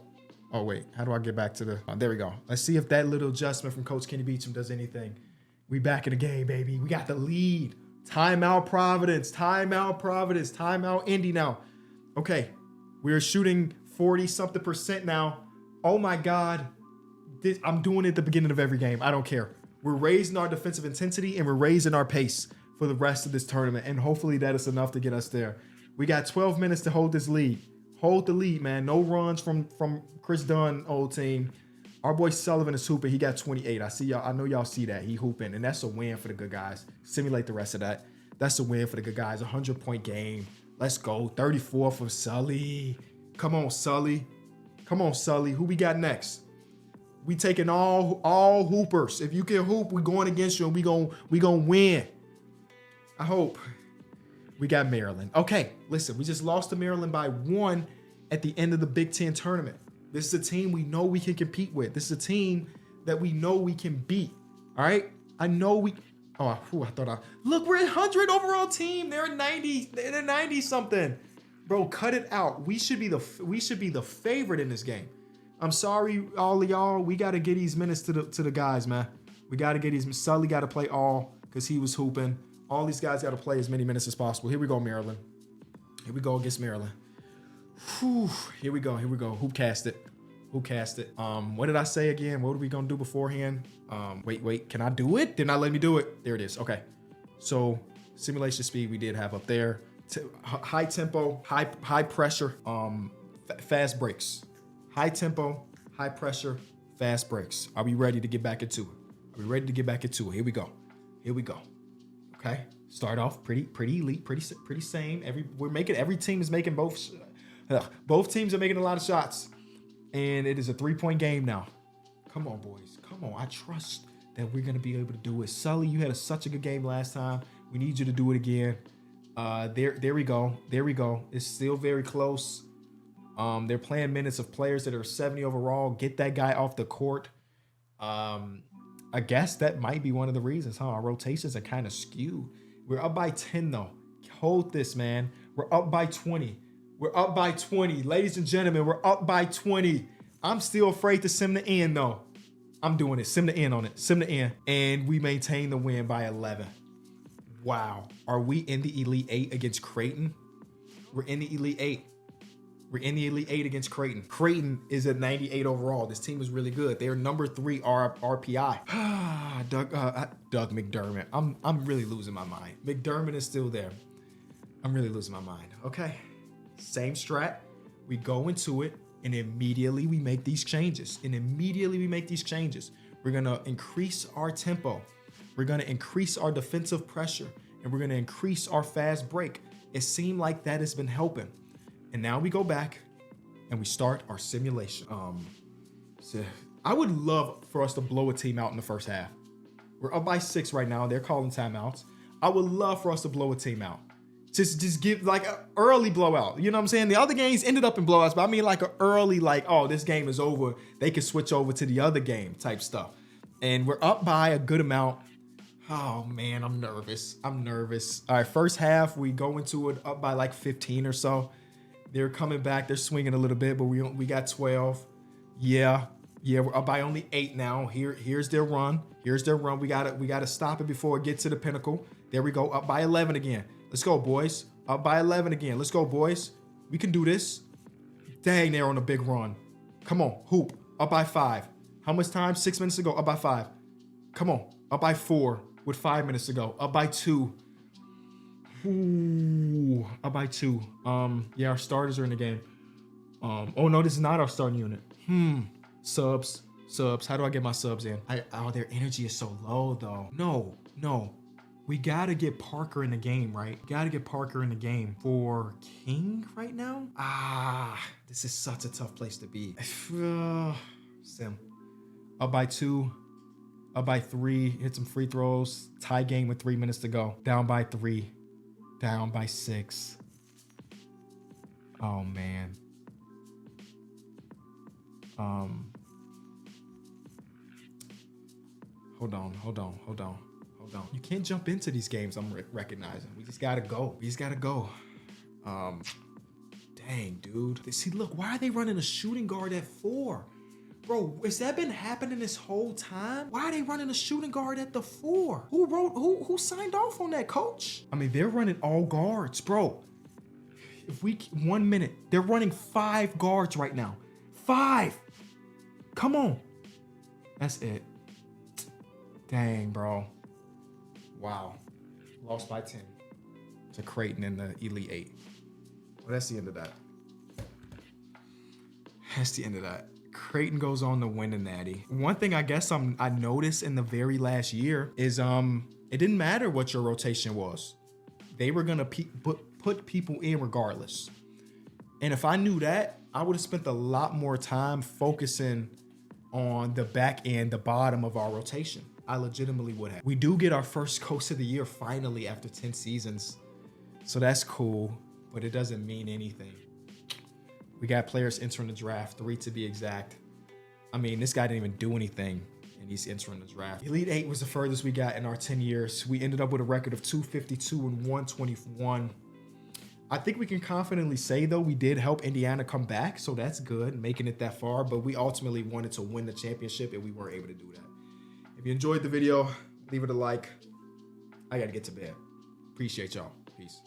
Oh, wait. How do I get back to the... there we go. Let's see if that little adjustment from Coach Kenny Beecham does anything. We back in the game, baby. We got the lead. Timeout Providence. Timeout Providence. Timeout Indy now. Okay. We're shooting 40-something% now. Oh, my God. I'm doing it at the beginning of every game. I don't care. We're raising our defensive intensity and we're raising our pace for the rest of this tournament. And hopefully that is enough to get us there. We got 12 minutes to hold this lead. Hold the lead, man. No runs from Chris Dunn, old team. Our boy Sullivan is hooping. He got 28. I see y'all. I know y'all see that. He hooping. And that's a win for the good guys. Simulate the rest of that. That's a win for the good guys. 100-point game. Let's go. 34 for Sully. Come on, Sully. Come on, Sully. Who we got next? We taking all hoopers. If you can hoop, we going against you and we gonna win. I hope. We got Maryland. Okay, listen, we just lost to Maryland by 1 at the end of the Big Ten tournament. This is a team we know we can compete with. This is a team that we know we can beat. All right? I know we... Look, we're a 100 overall team. They're a 90. They're 90 something. Bro, cut it out. We should be the favorite in this game. I'm sorry, all of y'all. We got to get these minutes to the guys, man. We got to get these... Sully got to play all because he was hooping. All these guys got to play as many minutes as possible. Here we go, Maryland. Here we go against Maryland. Whew. Here we go. Here we go. Who cast it? Who cast it? What did I say again? What are we going to do beforehand? Wait. Can I do it? Did not let me do it. There it is. Okay. So simulation speed we did have up there. High tempo, high pressure, fast breaks. High tempo, high pressure, fast breaks. Are we ready to get back into it? Are we ready to get back into it? Here we go. Here we go. Okay, start off pretty elite, pretty same. Every team is making both teams are making a lot of shots, and it is a 3-point game now. Come on, boys, come on. I trust that we're gonna be able to do it. Sully, you had such a good game last time. We need you to do it again. There we go. There we go. It's still very close. They're playing minutes of players that are 70 overall. Get that guy off the court. I guess that might be one of the reasons, huh? Our rotations are kind of skewed. We're up by 10, though. Hold this, man. We're up by 20. We're up by 20. Ladies and gentlemen, we're up by 20. I'm still afraid to sim the end, though. I'm doing it. Sim the end on it. Sim the end. And we maintain the win by 11. Wow. Are we in the Elite 8 against Creighton? We're in the Elite 8. We're in the Elite 8 against Creighton. Creighton is at 98 overall. This team is really good. They're number 3 RPI. Doug McDermott. I'm really losing my mind. McDermott is still there. I'm really losing my mind. Okay. Same strat. We go into it and immediately we make these changes. We're going to increase our tempo. We're going to increase our defensive pressure. And we're going to increase our fast break. It seemed like that has been helping. And now we go back and we start our simulation. So I would love for us to blow a team out in the first half. We're up by 6 right now. They're calling timeouts. I would love for us to blow a team out. Just give like an early blowout. You know what I'm saying? The other games ended up in blowouts, but I mean like an early, like, oh, this game is over. They can switch over to the other game type stuff. And we're up by a good amount. Oh, man, I'm nervous. All right, first half, we go into it up by like 15 or so. They're coming back. They're swinging a little bit, but we got 12. Yeah, we're up by only 8 now. Here's their run. We gotta stop it before it gets to the pinnacle. There we go. Up by 11 again. Let's go, boys. Up by 11 again. Let's go, boys. We can do this. Dang, they're on a big run. Come on, hoop. Up by 5. How much time? 6 minutes to go. Up by 5. Come on. Up by 4 with 5 minutes to go. Up by 2. Ooh, up by 2. Yeah, our starters are in the game. Oh no, this is not our starting unit. Subs. How do I get my subs in? Their energy is so low though. No. We gotta get Parker in the game, right? Gotta get Parker in the game for King right now. This is such a tough place to be. Sim. Up by 2. Up by 3. Hit some free throws. Tie game with 3 minutes to go. Down by 3. Down by 6. Oh man. Hold on. You can't jump into these games, I'm recognizing. We just gotta go. Dang, dude. See, look, why are they running a shooting guard at 4? Bro, has that been happening this whole time? Why are they running a shooting guard at the 4? Who signed off on that, coach? I mean, they're running all guards, bro. 1 minute, they're running 5 guards right now. 5. Come on. That's it. Dang, bro. Wow. Lost by 10 to Creighton in the Elite 8. Well, that's the end of that. Creighton goes on to win the Natty. One thing I guess I noticed in the very last year is it didn't matter what your rotation was. They were gonna put people in regardless. And if I knew that, I would have spent a lot more time focusing on the back end, the bottom of our rotation. I legitimately would have. We do get our first coach of the year finally after 10 seasons. So that's cool, but it doesn't mean anything. We got players entering the draft, 3 to be exact. I mean, this guy didn't even do anything, and he's entering the draft. Elite 8 was the furthest we got in our 10 years. We ended up with a record of 252 and 121. I think we can confidently say, though, we did help Indiana come back, so that's good, making it that far, but we ultimately wanted to win the championship, and we weren't able to do that. If you enjoyed the video, leave it a like. I gotta get to bed. Appreciate y'all. Peace.